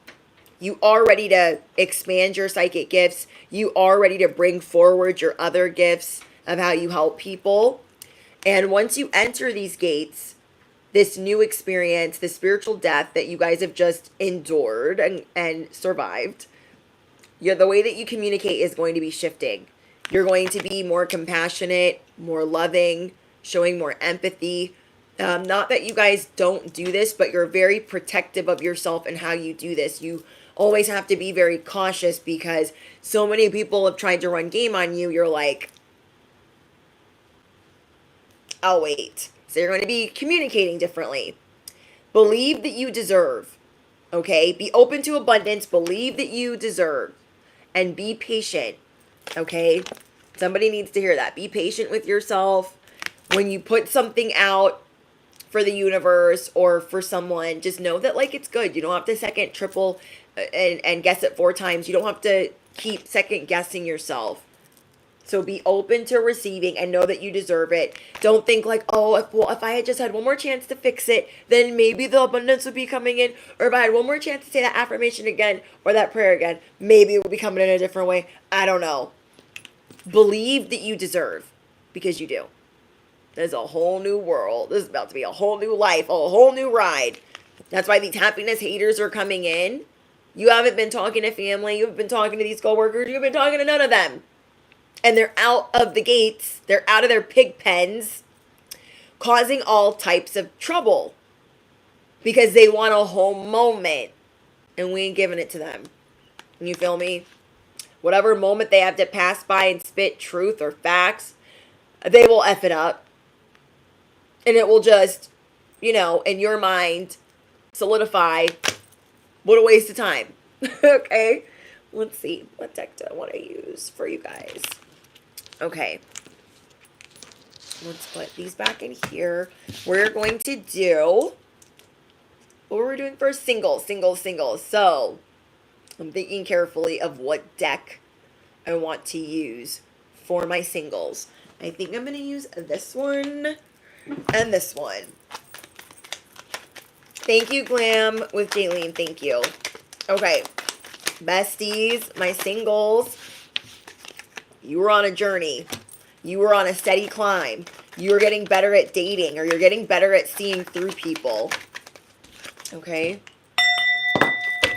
You are ready to expand your psychic gifts. You are ready to bring forward your other gifts of how you help people. And once you enter these gates, this new experience, the spiritual death that you guys have just endured and survived, the way that you communicate is going to be shifting. You're going to be more compassionate, more loving, showing more empathy. Not that you guys don't do this, but you're very protective of yourself and how you do this. You always have to be very cautious because so many people have tried to run game on you. You're like, I'll wait. So you're going to be communicating differently. Believe that you deserve. Okay? Be open to abundance. Believe that you deserve. And be patient. Okay? Somebody needs to hear that. Be patient with yourself. When you put something out for the universe or for someone, just know that like it's good. You don't have to second, triple, and guess it 4 times. You don't have to keep second guessing yourself. So be open to receiving and know that you deserve it. Don't think like, oh, if I had just had one more chance to fix it, then maybe the abundance would be coming in. Or if I had one more chance to say that affirmation again or that prayer again, maybe it would be coming in a different way. I don't know. Believe that you deserve, because you do. There's a whole new world. This is about to be a whole new life, a whole new ride. That's why these happiness haters are coming in. You haven't been talking to family. You've been talking to these coworkers. You've been talking to none of them. And they're out of the gates. They're out of their pig pens, causing all types of trouble because they want a whole moment and we ain't giving it to them. You feel me? Whatever moment they have to pass by and spit truth or facts, they will F it up. And it will just, in your mind, solidify, what a waste of time. Okay? Let's see. What deck do I want to use for you guys? Okay. Let's put these back in here. We're going to do what we're doing for singles. So I'm thinking carefully of what deck I want to use for my singles. I think I'm going to use this one and this one. Thank you, Glam, with Jaylene. Thank you. Okay. Besties, my singles, you were on a journey. You were on a steady climb. You were getting better at dating, or you're getting better at seeing through people. Okay?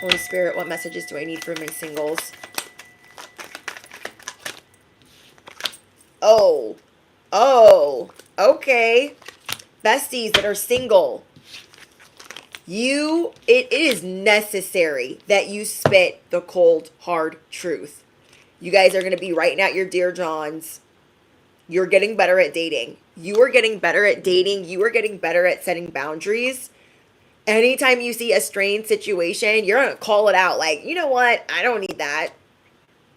Holy Spirit, what messages do I need for my singles? Oh. Okay. Besties that are single. It is necessary that you spit the cold, hard truth. You guys are going to be writing out your Dear Johns. You're getting better at dating. You are getting better at dating. You are getting better at setting boundaries. Anytime you see a strained situation, you're going to call it out. Like, you know what? I don't need that.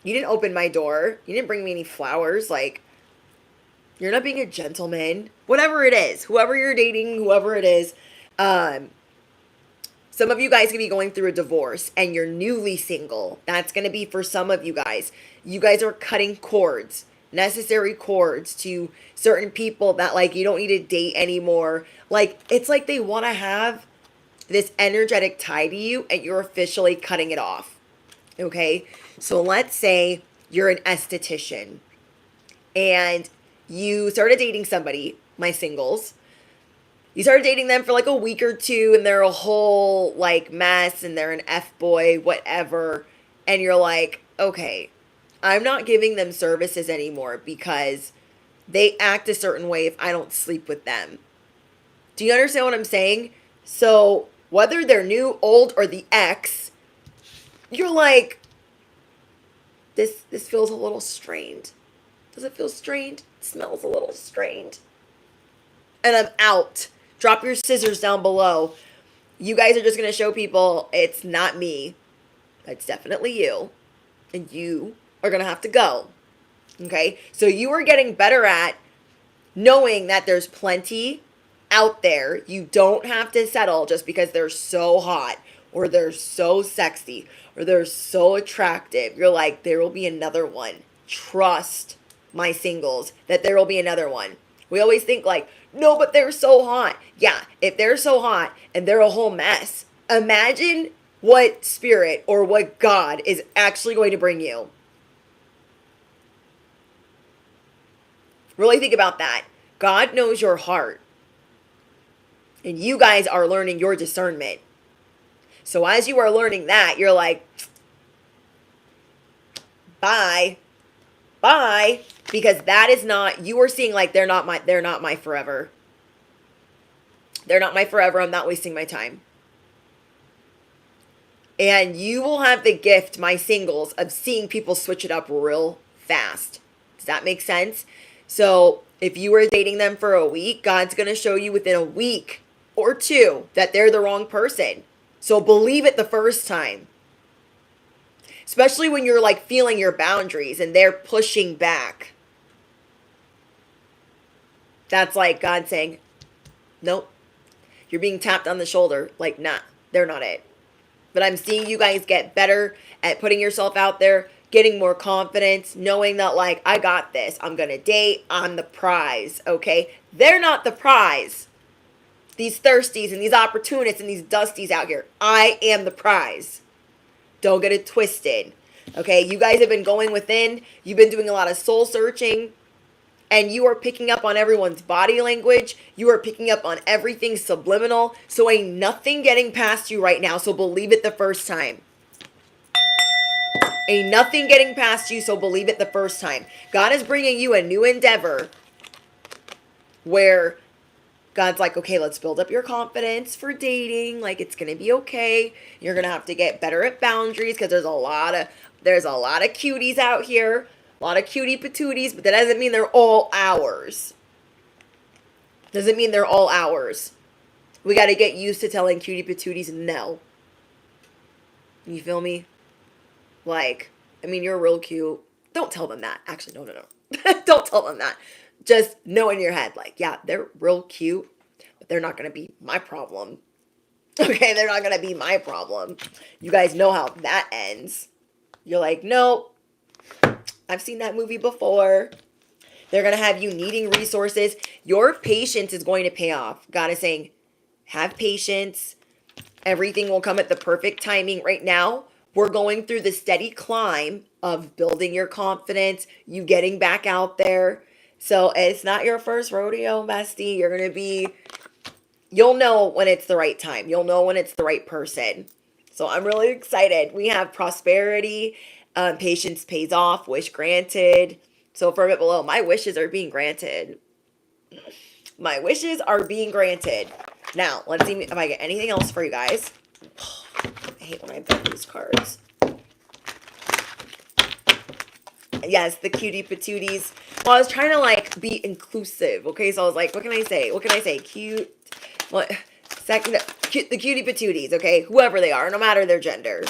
You didn't open my door. You didn't bring me any flowers. Like, you're not being a gentleman. Whatever it is. Whoever you're dating, whoever it is. Some of you guys could be going through a divorce and you're newly single. That's going to be for some of you guys. You guys are cutting cords, necessary cords to certain people that like you don't need to date anymore. Like it's like they want to have this energetic tie to you and you're officially cutting it off. Okay? So let's say you're an esthetician and you started dating somebody, my singles. You started dating them for like a week or two and they're a whole like mess and they're an F-boy, whatever. And you're like, okay, I'm not giving them services anymore because they act a certain way if I don't sleep with them. Do you understand what I'm saying? So whether they're new, old, or the ex, you're like, this feels a little strained. Does it feel strained? It smells a little strained. And I'm out. Drop your scissors down below. You guys are just going to show people it's not me. It's definitely you. And you are going to have to go. Okay? So you are getting better at knowing that there's plenty out there. You don't have to settle just because they're so hot or they're so sexy or they're so attractive. You're like, there will be another one. Trust my singles that there will be another one. We always think like, no, but they're so hot. Yeah, if they're so hot and they're a whole mess, imagine what spirit or what God is actually going to bring you. Really think about that. God knows your heart. And you guys are learning your discernment. So as you are learning that, you're like, bye. Bye. Because that is not, you are seeing like they're not my forever. They're not my forever. I'm not wasting my time. And you will have the gift, my singles, of seeing people switch it up real fast. Does that make sense? So if you were dating them for a week, God's going to show you within a week or two that they're the wrong person. So believe it the first time. Especially when you're like feeling your boundaries and they're pushing back. That's like God saying, nope. You're being tapped on the shoulder. Like, nah, they're not it. But I'm seeing you guys get better at putting yourself out there, getting more confidence, knowing that like, I got this. I'm going to date. I'm the prize. Okay. They're not the prize. These thirsties and these opportunists and these dusties out here. I am the prize. Don't get it twisted. Okay. You guys have been going within. You've been doing a lot of soul searching. And you are picking up on everyone's body language. You are picking up on everything subliminal. So ain't nothing getting past you right now. So believe it the first time. Ain't nothing getting past you. So believe it the first time. God is bringing you a new endeavor where God's like, okay, let's build up your confidence for dating. Like it's going to be okay. You're going to have to get better at boundaries because there's a lot of cuties out here. A lot of cutie patooties, but that doesn't mean they're all ours. Doesn't mean they're all ours. We got to get used to telling cutie patooties no. You feel me? Like, I mean, you're real cute. Don't tell them that. Actually, no. Don't tell them that. Just know in your head, like, yeah, they're real cute, but they're not going to be my problem. Okay, they're not going to be my problem. You guys know how that ends. You're like, no, I've seen that movie before. They're going to have you needing resources. Your patience is going to pay off. God is saying, have patience. Everything will come at the perfect timing. Right now, we're going through the steady climb of building your confidence, you getting back out there. So it's not your first rodeo, bestie. You'll know when it's the right time. You'll know when it's the right person. So I'm really excited. We have prosperity, patience pays off, wish granted. So for a bit below, my wishes are being granted. My wishes are being granted. Now, let's see if I get anything else for you guys. I hate when I build these cards. Yes, the cutie patooties. Well, I was trying to like be inclusive. Okay, so I was like, what can I say? What can I say? Cute. What? Second, the cutie patooties. Okay, whoever they are, no matter their gender.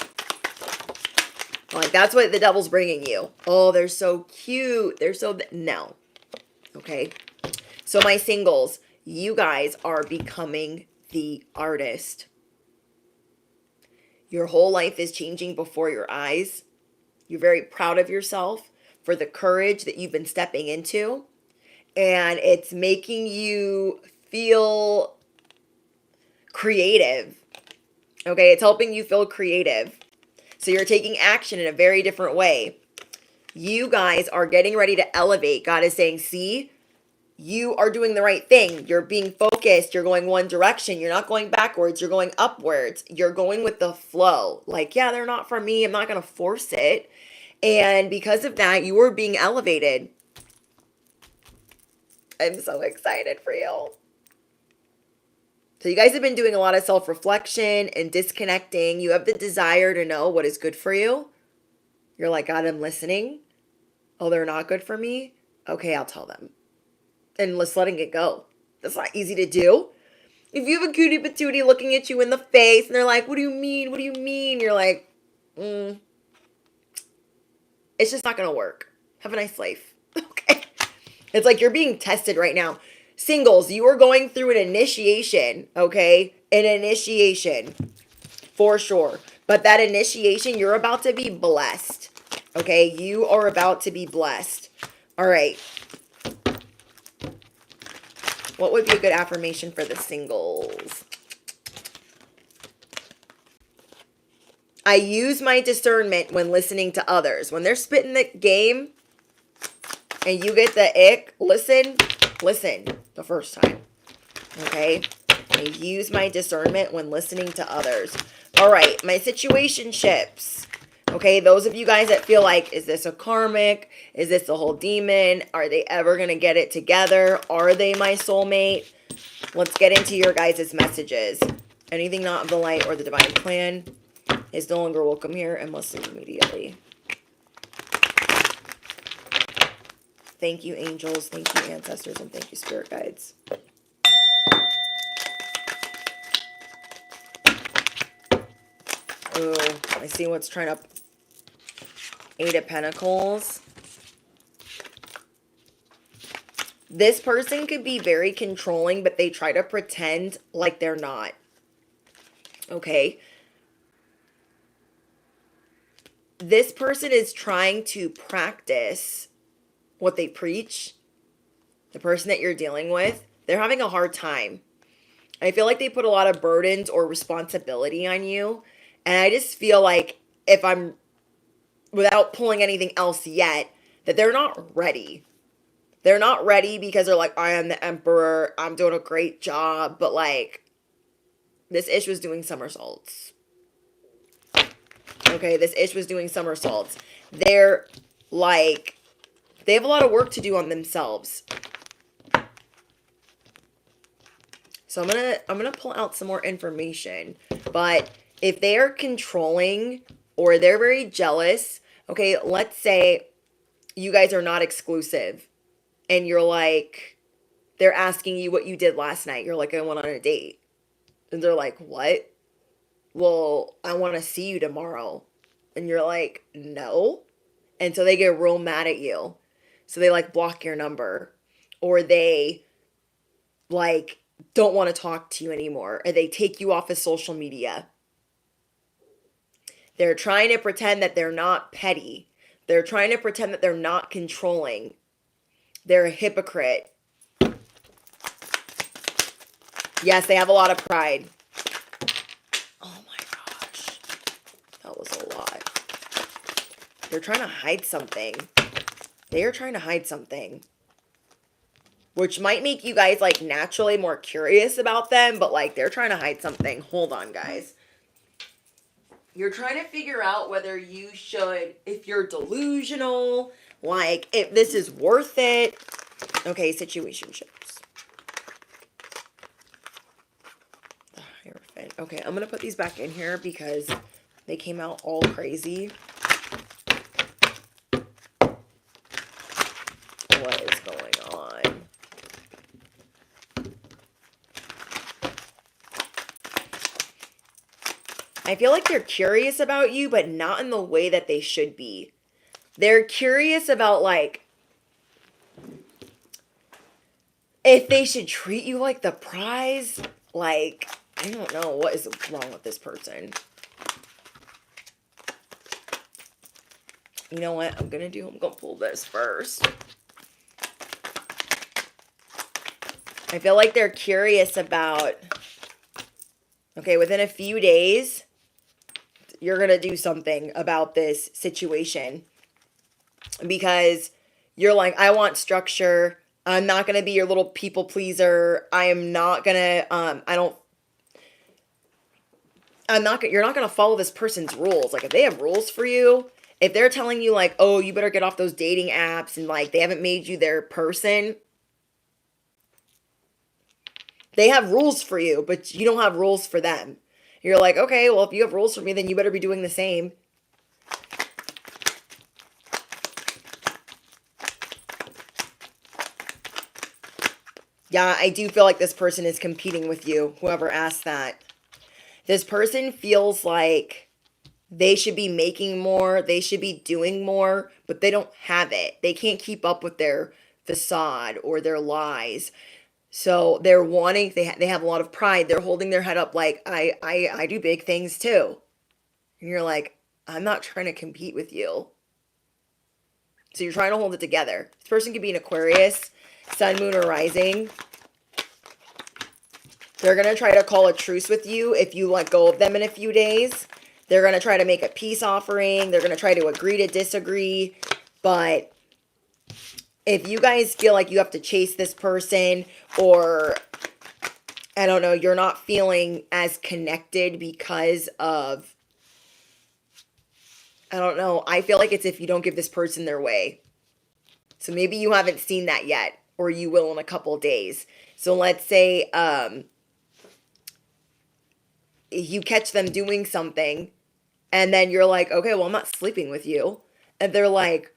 Like that's what the devil's bringing you. Oh, they're so cute. They're so no. Okay. So my singles, you guys are becoming the artist. Your whole life is changing before your eyes. You're very proud of yourself for the courage that you've been stepping into. And it's making you feel creative. Okay, it's helping you feel creative. So you're taking action in a very different way. You guys are getting ready to elevate. God is saying, see, you are doing the right thing. You're being focused. You're going one direction. You're not going backwards. You're going upwards. You're going with the flow. Like, yeah, they're not for me. I'm not going to force it. And because of that, you are being elevated. I'm so excited for you. So you guys have been doing a lot of self-reflection and disconnecting. You have the desire to know what is good for you. You're like, God, I'm listening. Oh, they're not good for me? Okay, I'll tell them. And just letting it go. That's not easy to do. If you have a cutie patootie looking at you in the face and they're like, what do you mean? What do you mean? You're like, it's just not going to work. Have a nice life. Okay. It's like you're being tested right now. Singles, you are going through an initiation, okay? An initiation, for sure. But that initiation, you're about to be blessed, okay? You are about to be blessed. All right. What would be a good affirmation for the singles? I use my discernment when listening to others. When they're spitting the game and you get the ick, listen the first time. Okay? I use my discernment when listening to others. All right, my situationships. Okay, those of you guys that feel like, is this a karmic? Is this a whole demon? Are they ever going to get it together? Are they my soulmate? Let's get into your guys' messages. Anything not of the light or the divine plan is no longer welcome here and must leave immediately. Thank you, angels. Thank you, ancestors. And thank you, spirit guides. Ooh, I see what's trying to... Eight of Pentacles. This person could be very controlling, but they try to pretend like they're not. Okay? This person is trying to practice what they preach. The person that you're dealing with, they're having a hard time. I feel like they put a lot of burdens or responsibility on you. And I just feel like if I'm, without pulling anything else yet, that they're not ready. They're not ready because they're like, I am the emperor. I'm doing a great job. But like, this ish was doing somersaults. Okay, this ish was doing somersaults. They're like, they have a lot of work to do on themselves. So I'm gonna pull out some more information. But if they are controlling or they're very jealous, okay, let's say you guys are not exclusive and you're like, they're asking you what you did last night. You're like, I went on a date. And they're like, what? Well, I want to see you tomorrow. And you're like, no. And so they get real mad at you. So they like block your number, or they like don't want to talk to you anymore, or they take you off of social media. They're trying to pretend that they're not petty. They're trying to pretend that they're not controlling. They're a hypocrite. Yes, they have a lot of pride. Oh my gosh. That was a lot. They're trying to hide something. They are trying to hide something. Which might make you guys like naturally more curious about them, but like they're trying to hide something. Hold on, guys. You're trying to figure out whether you should, if you're delusional, like if this is worth it. Okay, situationships. The Hierophant. Okay, I'm going to put these back in here because they came out all crazy. What is going on? I feel like they're curious about you, but not in the way that they should be. They're curious about, like, if they should treat you like the prize. Like, I don't know what is wrong with this person. You know what I'm going to do? I'm going to pull this first. I feel like they're curious about, okay, within a few days, you're going to do something about this situation. Because you're like, I want structure. I'm not going to be your little people pleaser. I am not going to, you're not going to follow this person's rules. Like if they have rules for you, if they're telling you like, oh, you better get off those dating apps and like they haven't made you their person, they have rules for you, but you don't have rules for them. You're like, okay, well, if you have rules for me, then you better be doing the same. Yeah, I do feel like this person is competing with you, whoever asked that. This person feels like they should be making more, they should be doing more, but they don't have it. They can't keep up with their facade or their lies. So they're wanting, they have a lot of pride. They're holding their head up like, I do big things too. And you're like, I'm not trying to compete with you. So you're trying to hold it together. This person could be an Aquarius, Sun, Moon, or Rising. They're going to try to call a truce with you if you let go of them in a few days. They're going to try to make a peace offering. They're going to try to agree to disagree. But if you guys feel like you have to chase this person, or I don't know, you're not feeling as connected because of, I don't know, I feel like it's if you don't give this person their way. So maybe you haven't seen that yet, or you will in a couple days. So let's say you catch them doing something, and then you're like, okay, well, I'm not sleeping with you. And they're like,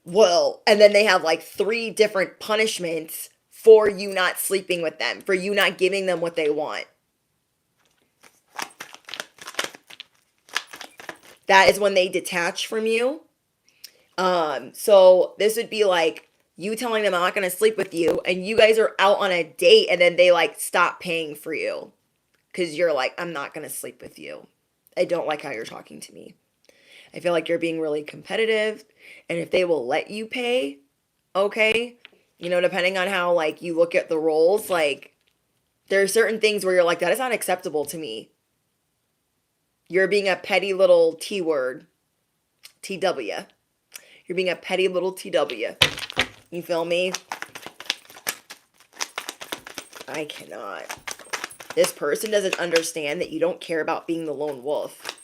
well, and then they have like 3 different punishments for you not sleeping with them, for you not giving them what they want. That is when they detach from you. So this would be like you telling them I'm not going to sleep with you, and you guys are out on a date, and then they like stop paying for you because you're like, I'm not going to sleep with you. I don't like how you're talking to me. I feel like you're being really competitive, and if they will let you pay, okay, you know, depending on how like you look at the roles, like there are certain things where you're like, that is not acceptable to me. You're being a petty little T word, TW. You're being a petty little TW. You feel me? I cannot. This person doesn't understand that you don't care about being the lone wolf.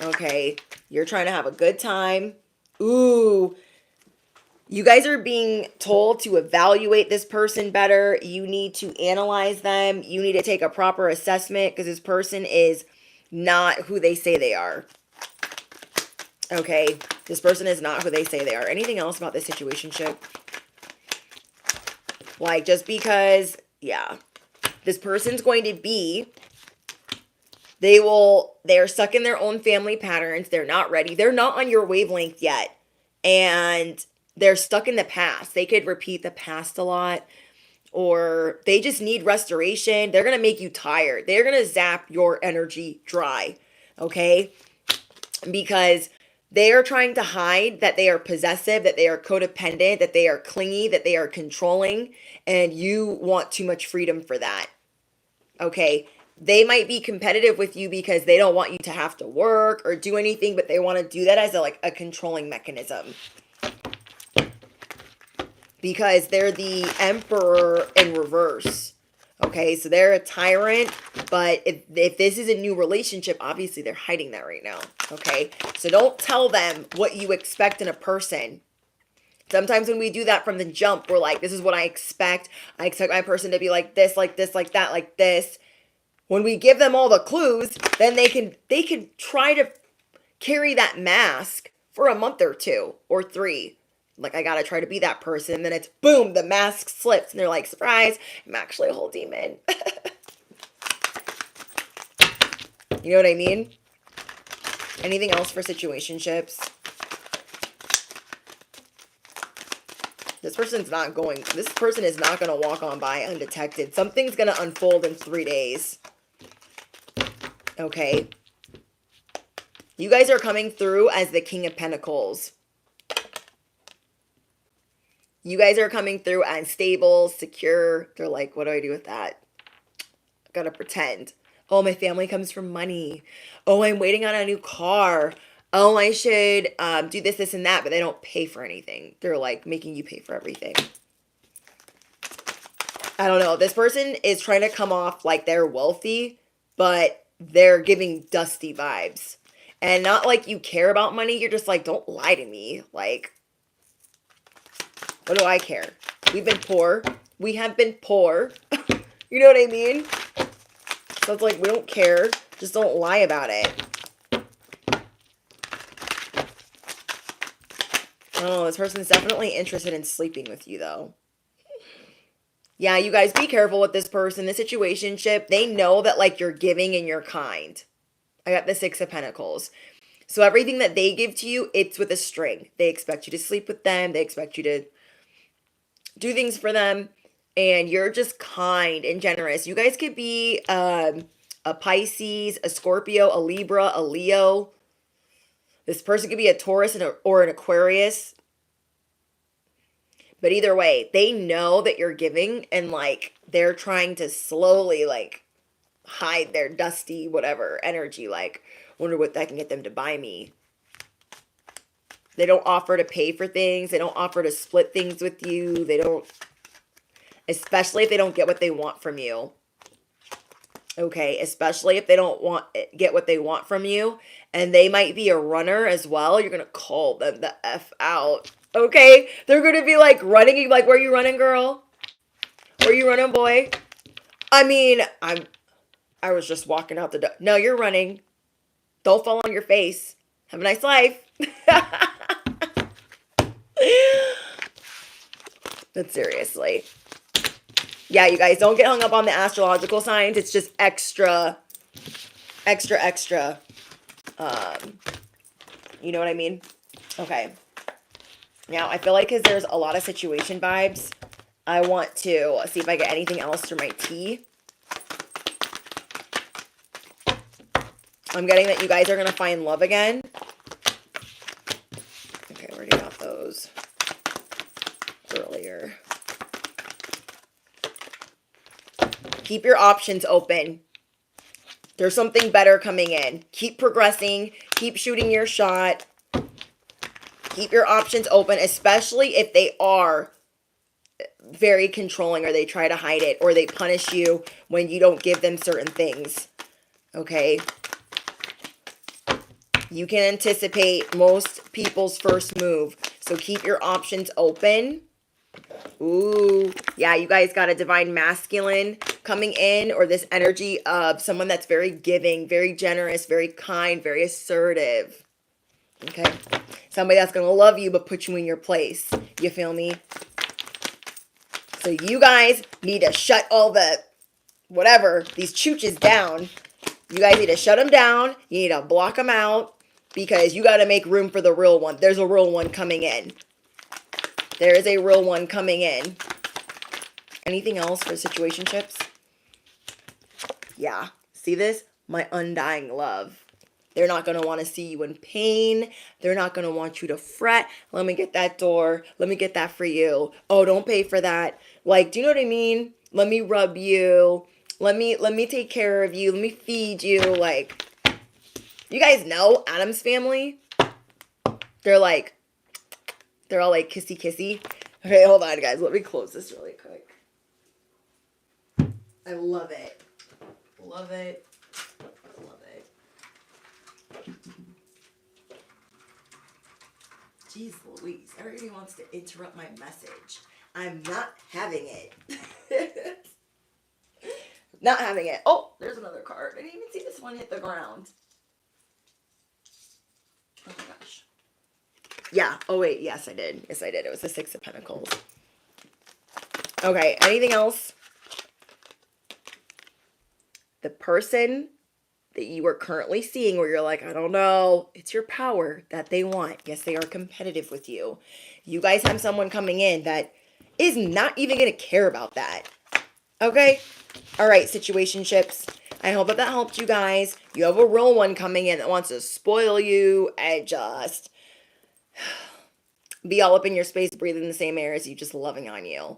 Okay? You're trying to have a good time. Ooh. You guys are being told to evaluate this person better. You need to analyze them. You need to take a proper assessment because this person is not who they say they are. Okay? This person is not who they say they are. Anything else about this situationship? Like, just because, yeah. This person's going to be They're stuck in their own family patterns. They're not ready. They're not on your wavelength yet. And they're stuck in the past. They could repeat the past a lot, or they just need restoration. They're going to make you tired. They're going to zap your energy dry. Okay? Because they are trying to hide that they are possessive, that they are codependent, that they are clingy, that they are controlling, and you want too much freedom for that. Okay? They might be competitive with you because they don't want you to have to work or do anything, but they want to do that as a controlling mechanism. Because they're the emperor in reverse. Okay, so they're a tyrant, but if this is a new relationship, obviously they're hiding that right now. Okay, so don't tell them what you expect in a person. Sometimes when we do that from the jump, we're like, this is what I expect. I expect my person to be like this, like this, like that, like this. When we give them all the clues, then they can try to carry that mask for a month or 2 or 3. Like, I gotta try to be that person. And then it's boom, the mask slips. And they're like, surprise, I'm actually a whole demon. You know what I mean? Anything else for situationships? This person is not going to walk on by undetected. Something's going to unfold in 3 days. Okay. You guys are coming through as the King of Pentacles. You guys are coming through as stable, secure. They're like, what do I do with that? I gotta pretend. Oh, my family comes from money. Oh, I'm waiting on a new car. Oh, I should do this, this, and that. But they don't pay for anything. They're like making you pay for everything. I don't know. This person is trying to come off like they're wealthy, but they're giving dusty vibes. And not like you care about money. You're just like, don't lie to me. Like, what do I care? We've been poor. We have been poor. You know what I mean? So it's like, we don't care. Just don't lie about it. Oh, this person's definitely interested in sleeping with you, though. Yeah, you guys be careful with this person. The situationship, they know that, like, you're giving and you're kind. I got the 6 of Pentacles. So everything that they give to you, it's with a string. They expect you to sleep with them. They expect you to do things for them. And you're just kind and generous. You guys could be a Pisces, a Scorpio, a Libra, a Leo. This person could be a Taurus or an Aquarius. But either way, they know that you're giving, and like they're trying to slowly like hide their dusty whatever energy. Like, wonder what that can get them to buy me. They don't offer to pay for things. They don't offer to split things with you. They don't, especially if they don't get what they want from you. Okay, especially if they don't get what they want from you, and they might be a runner as well. You're gonna call them the F out. Okay, they're gonna be like running. You like, where you running, girl? Where you running, boy? I mean, I was just walking out the door. No, you're running. Don't fall on your face. Have a nice life. But seriously. Yeah, you guys, don't get hung up on the astrological signs. It's just extra. You know what I mean? Okay. Now, I feel like because there's a lot of situation vibes, I want to see if I get anything else through my tea. I'm getting that you guys are going to find love again. Okay, I already got those earlier. Keep your options open. There's something better coming in. Keep progressing. Keep shooting your shot. Keep your options open, especially if they are very controlling or they try to hide it or they punish you when you don't give them certain things. Okay? You can anticipate most people's first move. So keep your options open. Ooh, yeah, you guys got a divine masculine coming in, or this energy of someone that's very giving, very generous, very kind, very assertive. Okay? Somebody that's going to love you but put you in your place. You feel me? So you guys need to shut all the whatever, these chooches down. You guys need to shut them down. You need to block them out because you got to make room for the real one. There's a real one coming in. There is a real one coming in. Anything else for situationships? Yeah. See this? My undying love. They're not going to want to see you in pain. They're not going to want you to fret. Let me get that door. Let me get that for you. Oh, don't pay for that. Like, do you know what I mean? Let me rub you. Let me take care of you. Let me feed you. Like, you guys know Adam's family? They're all like kissy kissy. Okay, hold on, guys. Let me close this really quick. I love it. Love it. Love it. Jeez Louise, everybody wants to interrupt my message. I'm not having it. Not having it. Oh, there's another card. I didn't even see this one hit the ground. Oh my gosh. Yeah. Oh wait, yes I did. Yes I did. It was the Six of Pentacles. Okay, anything else? The person that you are currently seeing where you're like, I don't know, it's your power that they want. Yes, they are competitive with you. You guys have someone coming in that is not even going to care about that. Okay? All right, situationships. I hope that helped you guys. You have a real one coming in that wants to spoil you and just be all up in your space, breathing the same air as you, just loving on you.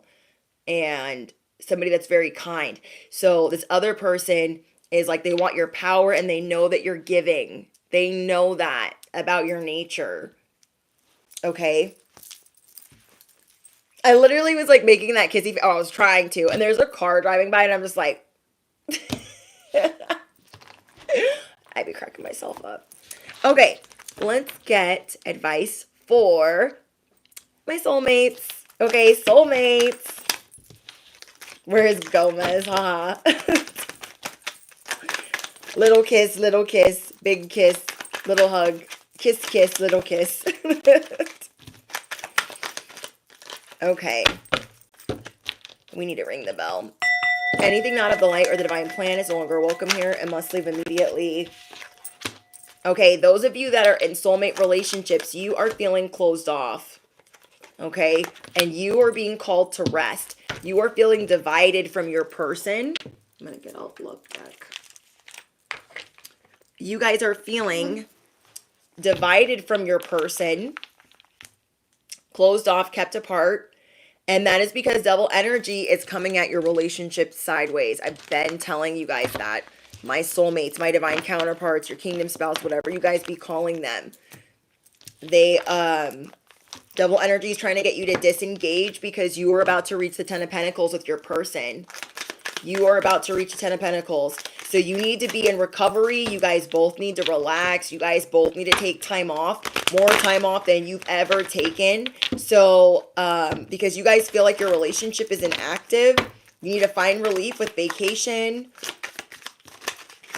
And somebody that's very kind. So this other person is like, they want your power and they know that you're giving. They know that about your nature. Okay? I literally was like making that kissy. Oh, I was trying to. And there's a car driving by and I'm just like. I'd be cracking myself up. Okay. Let's get advice for my soulmates. Okay, soulmates. Where's Gomez? Haha. Little kiss, big kiss, little hug. Kiss, kiss, little kiss. Okay. We need to ring the bell. Anything not of the light or the divine plan is no longer welcome here and must leave immediately. Okay, those of you that are in soulmate relationships, you are feeling closed off. Okay? And you are being called to rest. You are feeling divided from your person. I'm going to get out the love deck. You guys are feeling divided from your person, closed off, kept apart. And that is because devil energy is coming at your relationship sideways. I've been telling you guys that. My soulmates, my divine counterparts, your kingdom spouse, whatever you guys be calling them. They, devil energy is trying to get you to disengage because you are about to reach the Ten of Pentacles with your person. You are about to reach the Ten of Pentacles. So you need to be in recovery. You guys both need to relax. You guys both need to take time off. More time off than you've ever taken. So, because you guys feel like your relationship is inactive, you need to find relief with vacation.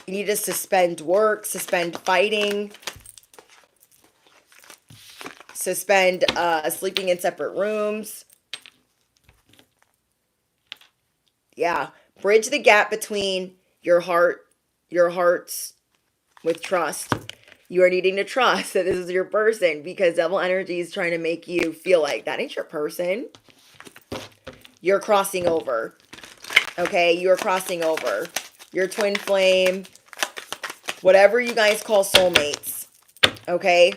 You need to suspend work, suspend fighting, suspend sleeping in separate rooms. Yeah. Bridge the gap between your hearts with trust. You are needing to trust that this is your person because devil energy is trying to make you feel like that ain't your person. You're crossing over. Okay, you're crossing over. Your twin flame, whatever you guys call soulmates. Okay?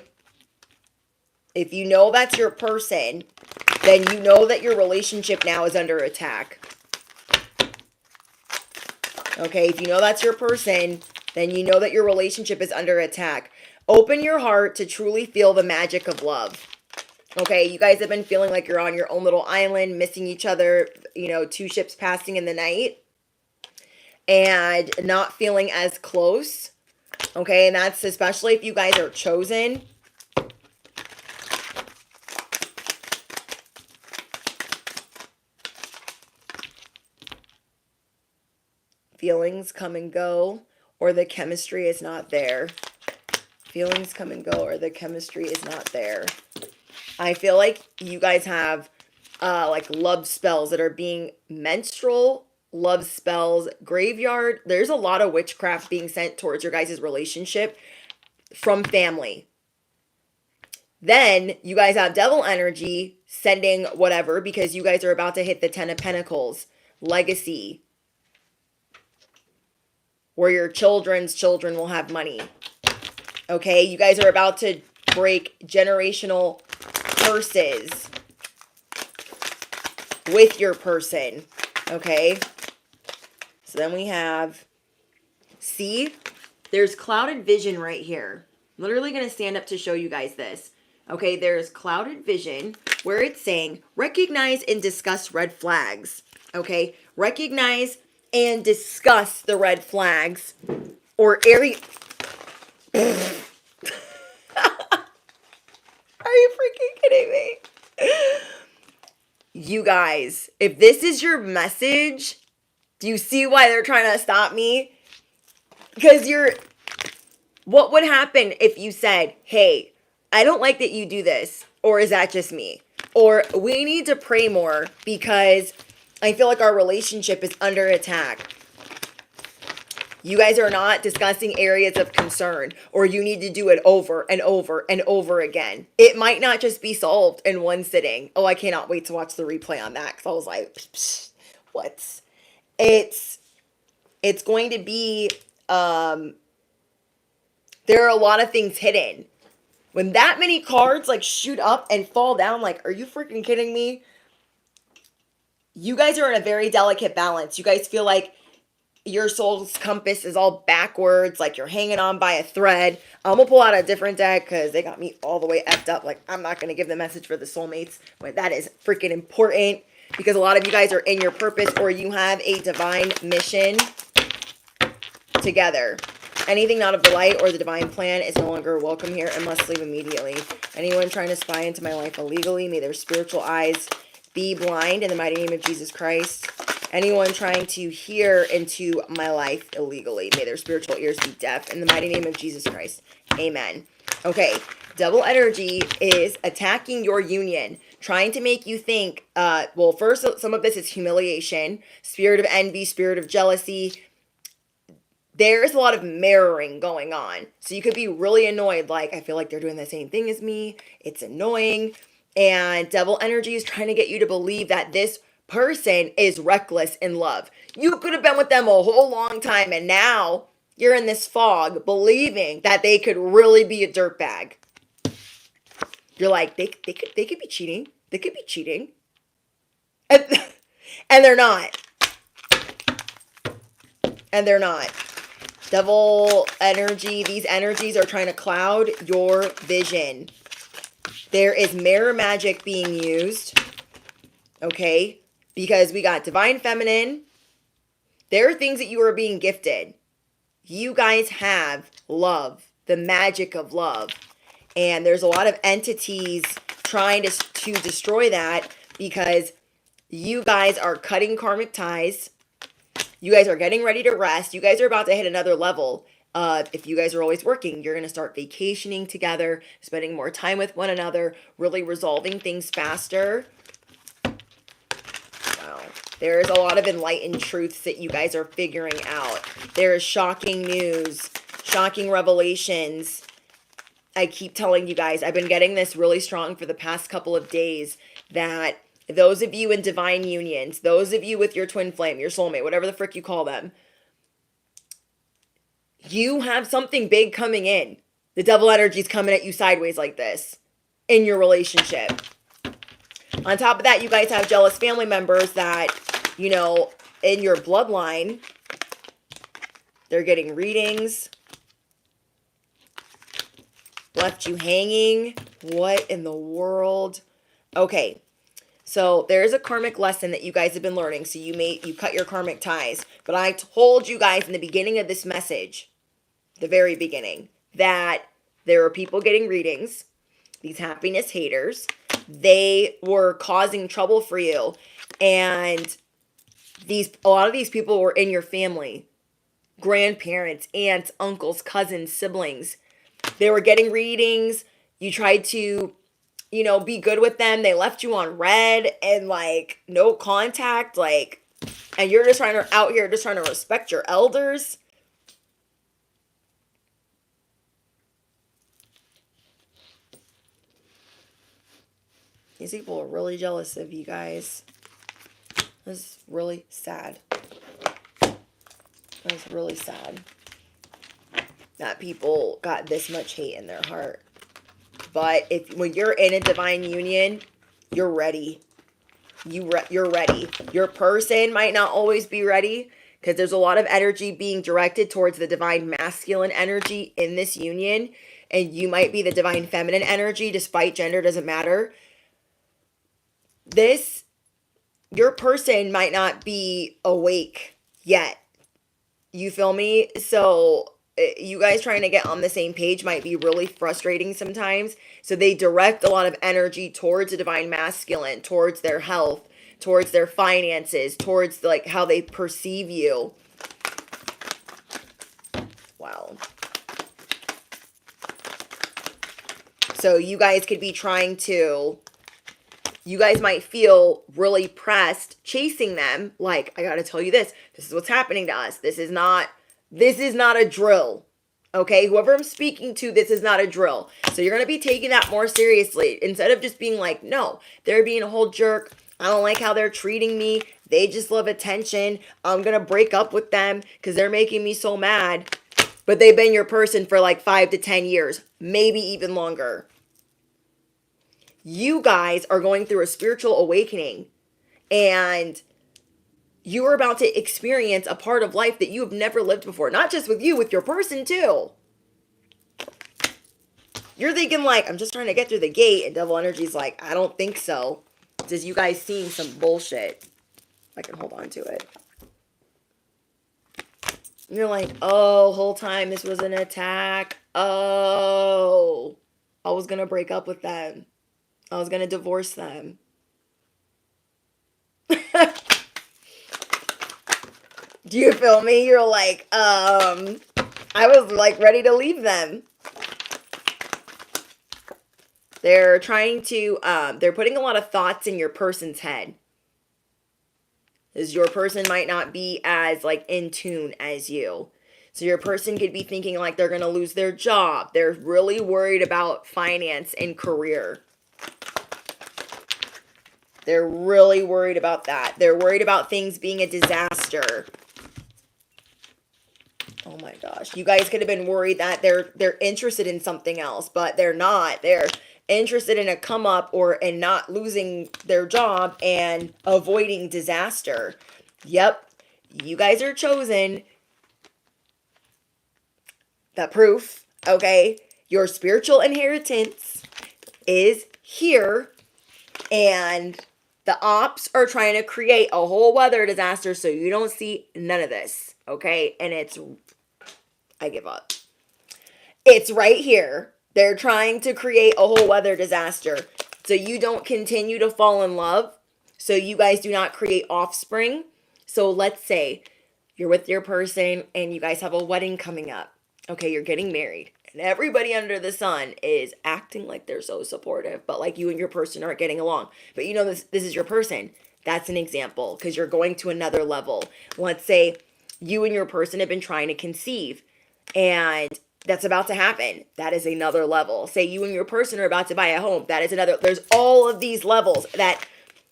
If you know that's your person, then you know that your relationship now is under attack. Okay, if you know that's your person, then you know that your relationship is under attack. Open your heart to truly feel the magic of love. Okay, you guys have been feeling like you're on your own little island, missing each other, you know, two ships passing in the night. And not feeling as close. Okay, and that's especially if you guys are chosen. Feelings come and go, or the chemistry is not there. Feelings come and go, or the chemistry is not there. I feel like you guys have like love spells that are being menstrual love spells, graveyard. There's a lot of witchcraft being sent towards your guys' relationship from family. Then you guys have devil energy sending whatever because you guys are about to hit the 10 of Pentacles, legacy, where your children's children will have money. Okay, you guys are about to break generational curses with your person. Okay, so then we have, see, there's clouded vision right here. I'm literally going to stand up to show you guys this. Okay, there's clouded vision where it's saying recognize and discuss red flags. Okay, recognize and discuss the red flags or area. Are you freaking kidding me? You guys, if this is your message, do you see why they're trying to stop me? Because what would happen if you said, hey, I don't like that you do this, or is that just me? Or we need to pray more because I feel like our relationship is under attack. You guys are not discussing areas of concern, or you need to do it over and over and over again. It might not just be solved in one sitting. Oh, I cannot wait to watch the replay on that because I was like, what? It's going to be, there are a lot of things hidden. When that many cards like shoot up and fall down, like, are you freaking kidding me? You guys are in a very delicate balance. You guys feel like your soul's compass is all backwards, like you're hanging on by a thread. I'm gonna pull out a different deck because they got me all the way effed up. Like, I'm not gonna give the message for the soulmates, but that is freaking important because a lot of you guys are in your purpose or you have a divine mission together. Anything not of the light or the divine plan is no longer welcome here and must leave immediately. Anyone trying to spy into my life illegally, may their spiritual eyes be blind in the mighty name of Jesus Christ. Anyone trying to hear into my life illegally, may their spiritual ears be deaf in the mighty name of Jesus Christ. Amen. Okay, double energy is attacking your union, trying to make you think, well, first, some of this is humiliation, spirit of envy, spirit of jealousy. There's a lot of mirroring going on. So you could be really annoyed, like, I feel like they're doing the same thing as me. It's annoying. And devil energy is trying to get you to believe that this person is reckless in love. You could have been with them a whole long time and now you're in this fog believing that they could really be a dirtbag. You're like, they could be cheating. They could be cheating. And they're not. And they're not. Devil energy, these energies are trying to cloud your vision. There is mirror magic being used. Okay? Because we got divine feminine. There are things that you are being gifted. You guys have love, the magic of love. And there's a lot of entities trying to destroy that because you guys are cutting karmic ties. You guys are getting ready to rest. You guys are about to hit another level. If you guys are always working, you're going to start vacationing together, spending more time with one another, really resolving things faster. Wow. There is a lot of enlightened truths that you guys are figuring out. There is shocking news, shocking revelations. I keep telling you guys, I've been getting this really strong for the past couple of days that those of you in divine unions, those of you with your twin flame, your soulmate, whatever the frick you call them, you have something big coming in. The devil energy is coming at you sideways like this in your relationship. On top of that, you guys have jealous family members that, you know, in your bloodline, they're getting readings, left you hanging. What in the world? Okay. So there's a karmic lesson that you guys have been learning. So you cut your karmic ties. But I told you guys in the beginning of this message, the very beginning, that there are people getting readings, these happiness haters. They were causing trouble for you. And a lot of these people were in your family. Grandparents, aunts, uncles, cousins, siblings. They were getting readings. You tried to, you know, be good with them. They left you on red and like no contact. Like, And you're just trying to out here just trying to respect your elders. These people are really jealous of you guys. That's really sad. That's really sad that people got this much hate in their heart. But when you're in a divine union, you're ready. You're ready. Your person might not always be ready because there's a lot of energy being directed towards the divine masculine energy in this union. And you might be the divine feminine energy, despite gender doesn't matter. Your person might not be awake yet. You feel me? So you guys trying to get on the same page might be really frustrating sometimes. So they direct a lot of energy towards the divine masculine, towards their health, towards their finances, towards like how they perceive you. Wow. So you guys could be you guys might feel really pressed chasing them. Like, I gotta tell you this is what's happening to us. This is not a drill. Okay, whoever I'm speaking to, this is not a drill. So you're going to be taking that more seriously. Instead of just being like, no, they're being a whole jerk. I don't like how they're treating me. They just love attention. I'm going to break up with them because they're making me so mad. But they've been your person for like 5 to 10 years, maybe even longer. You guys are going through a spiritual awakening. And you are about to experience a part of life that you have never lived before. Not just with you, with your person too. You're thinking like, I'm just trying to get through the gate. And devil energy's like, I don't think so. Just you guys seeing some bullshit. I can hold on to it. And you're like, oh, whole time this was an attack. Oh, I was going to break up with them. I was going to divorce them. Do you feel me? You're like, I was like ready to leave them. They're trying to, they're putting a lot of thoughts in your person's head. Because your person might not be as like in tune as you. So your person could be thinking like they're going to lose their job. They're really worried about finance and career. They're really worried about that. They're worried about things being a disaster. Oh my gosh. You guys could have been worried that they're interested in something else, but they're not. They're interested in a come up and not losing their job and avoiding disaster. Yep. You guys are chosen. The proof, okay? Your spiritual inheritance is here, and the ops are trying to create a whole weather disaster so you don't see none of this, okay? And I give up. It's right here. They're trying to create a whole weather disaster so you don't continue to fall in love, so you guys do not create offspring. So let's say you're with your person and you guys have a wedding coming up. Okay, you're getting married. And everybody under the sun is acting like they're so supportive, but like you and your person aren't getting along. But you know this is your person. That's an example because you're going to another level. Let's say you and your person have been trying to conceive and that's about to happen. That is another level. Say you and your person are about to buy a home. That is another. There's all of these levels that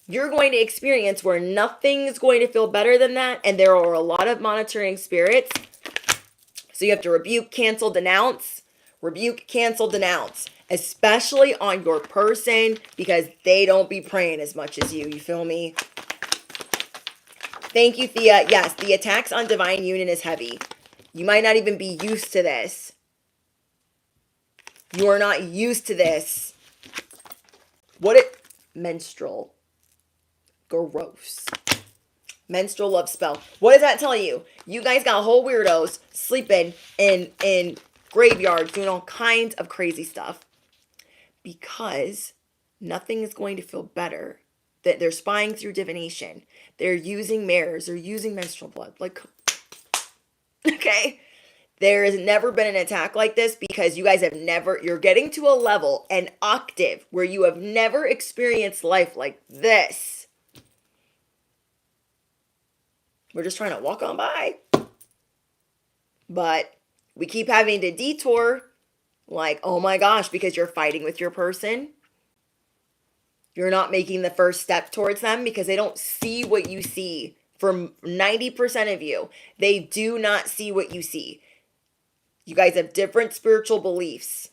you're going to experience where nothing is going to feel better than that. And there are a lot of monitoring spirits. So you have to rebuke, cancel, denounce. Rebuke, cancel, denounce. Especially on your person because they don't be praying as much as you. You feel me? Thank you, Thea. Yes, the attacks on divine union is heavy. You might not even be used to this. You are not used to this. Menstrual. Gross. Menstrual love spell. What does that tell you? You guys got whole weirdos sleeping in graveyards doing all kinds of crazy stuff. Because nothing is going to feel better. That they're spying through divination. They're using mirrors. They're using menstrual blood. Like, okay. There has never been an attack like this because you guys you're getting to a level, an octave, where you have never experienced life like this. We're just trying to walk on by. But we keep having to detour, like, oh my gosh, because you're fighting with your person. You're not making the first step towards them because they don't see what you see. For 90% of you, they do not see what you see. You guys have different spiritual beliefs.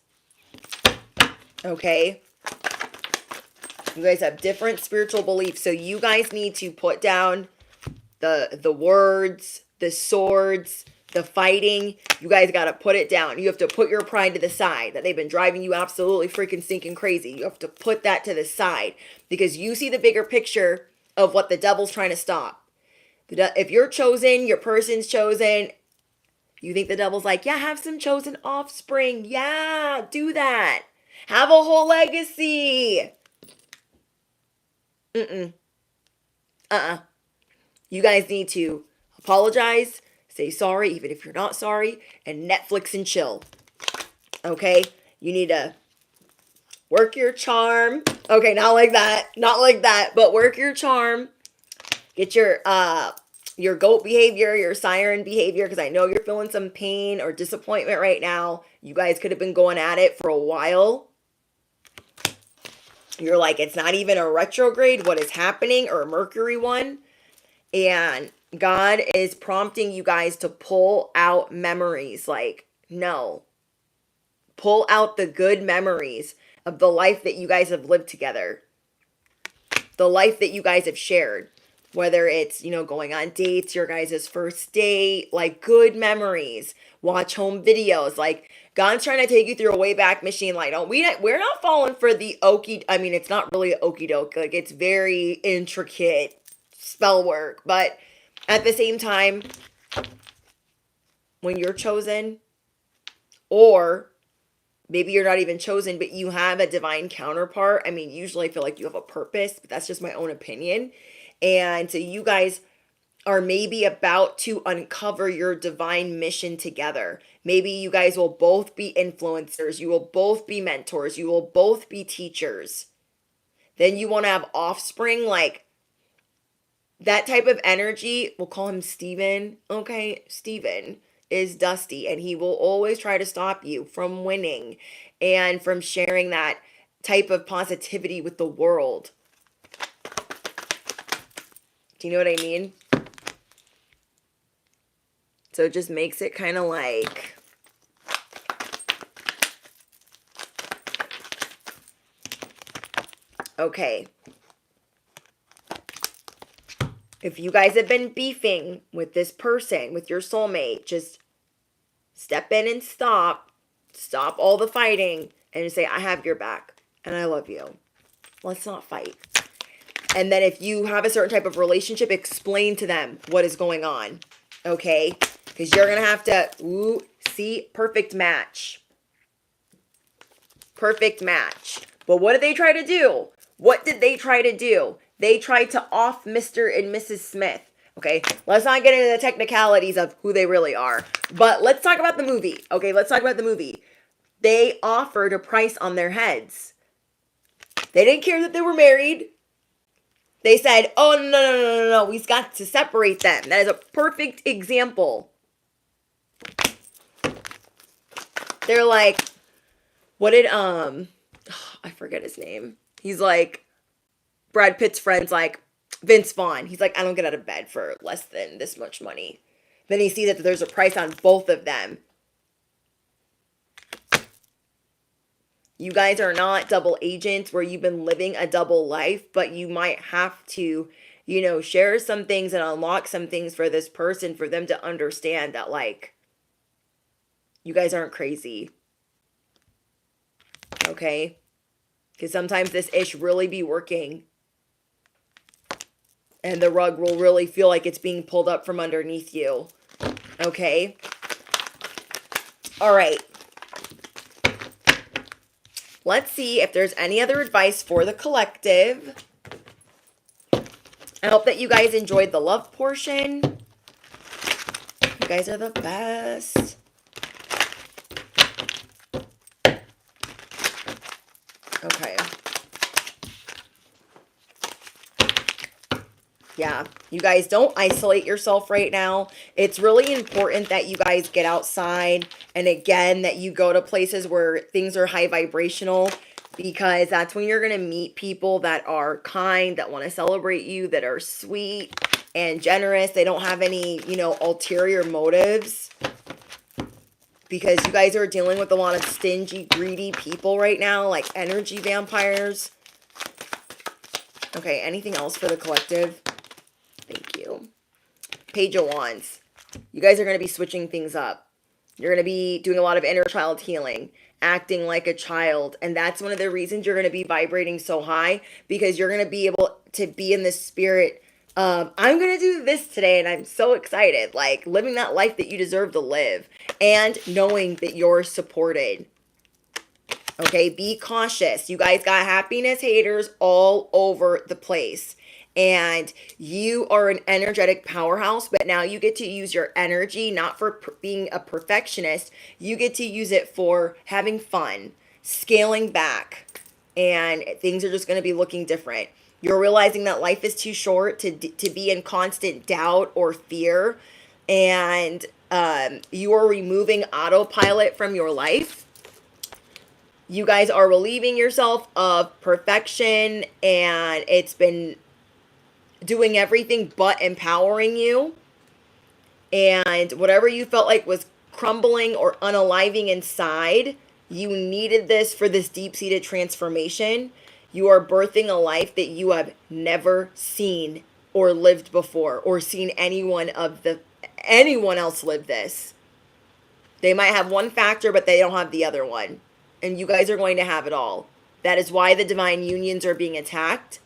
Okay? You guys have different spiritual beliefs. So you guys need to put down the words, the swords, the fighting. You guys got to put it down. You have to put your pride to the side. That they've been driving you absolutely freaking stinking crazy. You have to put that to the side because you see the bigger picture of what the devil's trying to stop. If you're chosen, your person's chosen, you think the devil's like, yeah, have some chosen offspring. Yeah, do that. Have a whole legacy. You guys need to apologize, say sorry, even if you're not sorry, and Netflix and chill. Okay? You need to work your charm. Okay, not like that, but work your charm. Get your goat behavior, your siren behavior, because I know you're feeling some pain or disappointment right now. You guys could have been going at it for a while. You're like, it's not even a retrograde. What is happening? Or a Mercury one. And God is prompting you guys to pull out memories. Like, no. Pull out the good memories of the life that you guys have lived together. The life that you guys have shared. Whether it's, going on dates, your guys' first date, like good memories. Watch home videos. Like, God's trying to take you through a Wayback Machine. Like, we're not falling for the it's not really okie doke. Like, it's very intricate spell work. But at the same time, when you're chosen, or maybe you're not even chosen, but you have a divine counterpart. I mean, usually I feel like you have a purpose, but that's just my own opinion. And so you guys are maybe about to uncover your divine mission together. Maybe you guys will both be influencers. You will both be mentors. You will both be teachers. Then you want to have offspring, like that type of energy. We'll call him Steven. Okay, Steven is Dusty, and he will always try to stop you from winning and from sharing that type of positivity with the world. Do you know what I mean? So it just makes it kind of like, okay. If you guys have been beefing with this person, with your soulmate, just step in and stop all the fighting, and say, I have your back, and I love you. Let's not fight. And then if you have a certain type of relationship, explain to them what is going on, okay? Because you're going to have to, see, perfect match. Perfect match. But what did they try to do? They tried to off Mr. and Mrs. Smith. Okay, let's not get into the technicalities of who they really are. But let's talk about the movie. Okay, let's talk about the movie. They offered a price on their heads. They didn't care that they were married. They said, oh, no. We've got to separate them. That is a perfect example. They're like, what did, I forget his name. He's like, Brad Pitt's friend's like, Vince Vaughn. He's like, I don't get out of bed for less than this much money. Then he sees that there's a price on both of them. You guys are not double agents where you've been living a double life, but you might have to, share some things and unlock some things for this person for them to understand that, like, you guys aren't crazy. Okay? Because sometimes this ish really be working. And the rug will really feel like it's being pulled up from underneath you. Okay? All right. Let's see if there's any other advice for the collective. I hope that you guys enjoyed the love portion. You guys are the best. Okay. Yeah, you guys don't isolate yourself right now. It's really important that you guys get outside and again that you go to places where things are high vibrational because that's when you're going to meet people that are kind, that want to celebrate you, that are sweet and generous. They don't have any, ulterior motives because you guys are dealing with a lot of stingy, greedy people right now, like energy vampires. Okay, anything else for the collective? Thank you. Page of Wands. You guys are going to be switching things up. You're going to be doing a lot of inner child healing, acting like a child. And that's one of the reasons you're going to be vibrating so high because you're going to be able to be in the spirit of, I'm going to do this today. And I'm so excited. Like living that life that you deserve to live and knowing that you're supported. Okay, be cautious. You guys got happiness haters all over the place. And you are an energetic powerhouse, but now you get to use your energy not for being a perfectionist. You get to use it for having fun, scaling back, and things are just going to be looking different. You're realizing that life is too short to be in constant doubt or fear, and you are removing autopilot from your life. You guys are relieving yourself of perfection, and it's been doing everything but empowering you. And whatever you felt like was crumbling or unaliving inside, you needed this for this deep-seated transformation. You are birthing a life that you have never seen or lived before or seen anyone else live this. They might have one factor, but they don't have the other one. And you guys are going to have it all. That is why the divine unions are being attacked.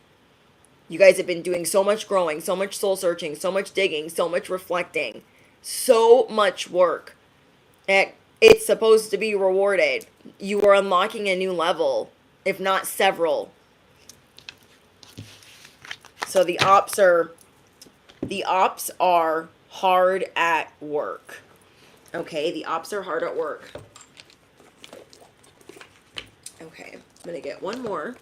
You guys have been doing so much growing, so much soul searching, so much digging, so much reflecting, so much work. And it's supposed to be rewarded. You are unlocking a new level, if not several. So the ops are hard at work. Okay, the ops are hard at work. Okay, I'm going to get one more.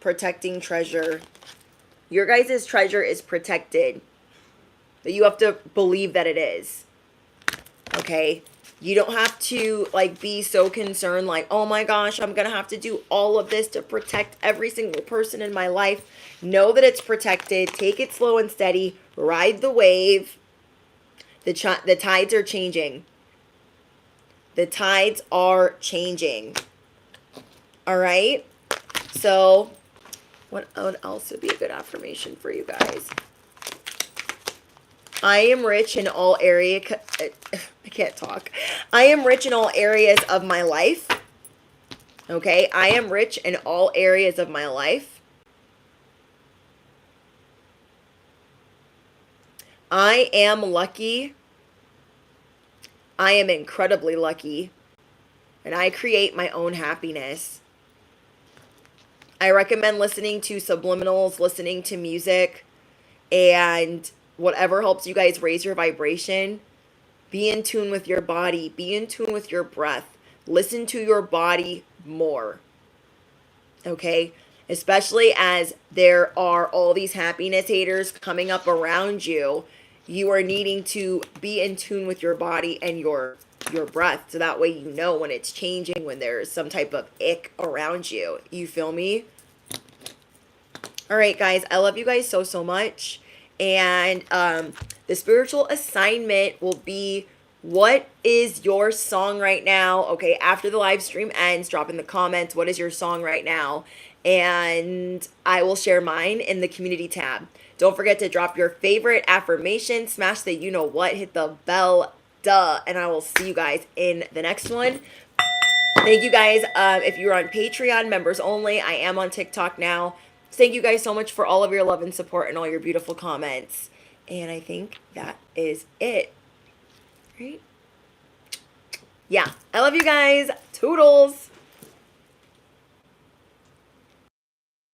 Protecting treasure. Your guys' treasure is protected. But you have to believe that it is. Okay? You don't have to be so concerned oh my gosh, I'm going to have to do all of this to protect every single person in my life. Know that it's protected. Take it slow and steady. Ride the wave. The tides are changing. The tides are changing. All right? So, what else would be a good affirmation for you guys? I am rich in all areas. I can't talk. I am rich in all areas of my life. Okay, I am rich in all areas of my life. I am lucky. I am incredibly lucky. And I create my own happiness. I recommend listening to subliminals, listening to music, and whatever helps you guys raise your vibration. Be in tune with your body. Be in tune with your breath. Listen to your body more. Okay? Especially as there are all these happiness haters coming up around you. You are needing to be in tune with your body and your breath. So that way you know when it's changing, when there's some type of ick around you. You feel me? All right, guys. I love you guys so, so much. And the spiritual assignment will be, what is your song right now? Okay, after the live stream ends, drop in the comments, what is your song right now? And I will share mine in the community tab. Don't forget to drop your favorite affirmation, smash the you know what, hit the bell, and I will see you guys in the next one. Thank you guys. If you're on Patreon, members only, I am on TikTok now. Thank you guys so much for all of your love and support and all your beautiful comments. And I think that is it. Right? Yeah. I love you guys. Toodles.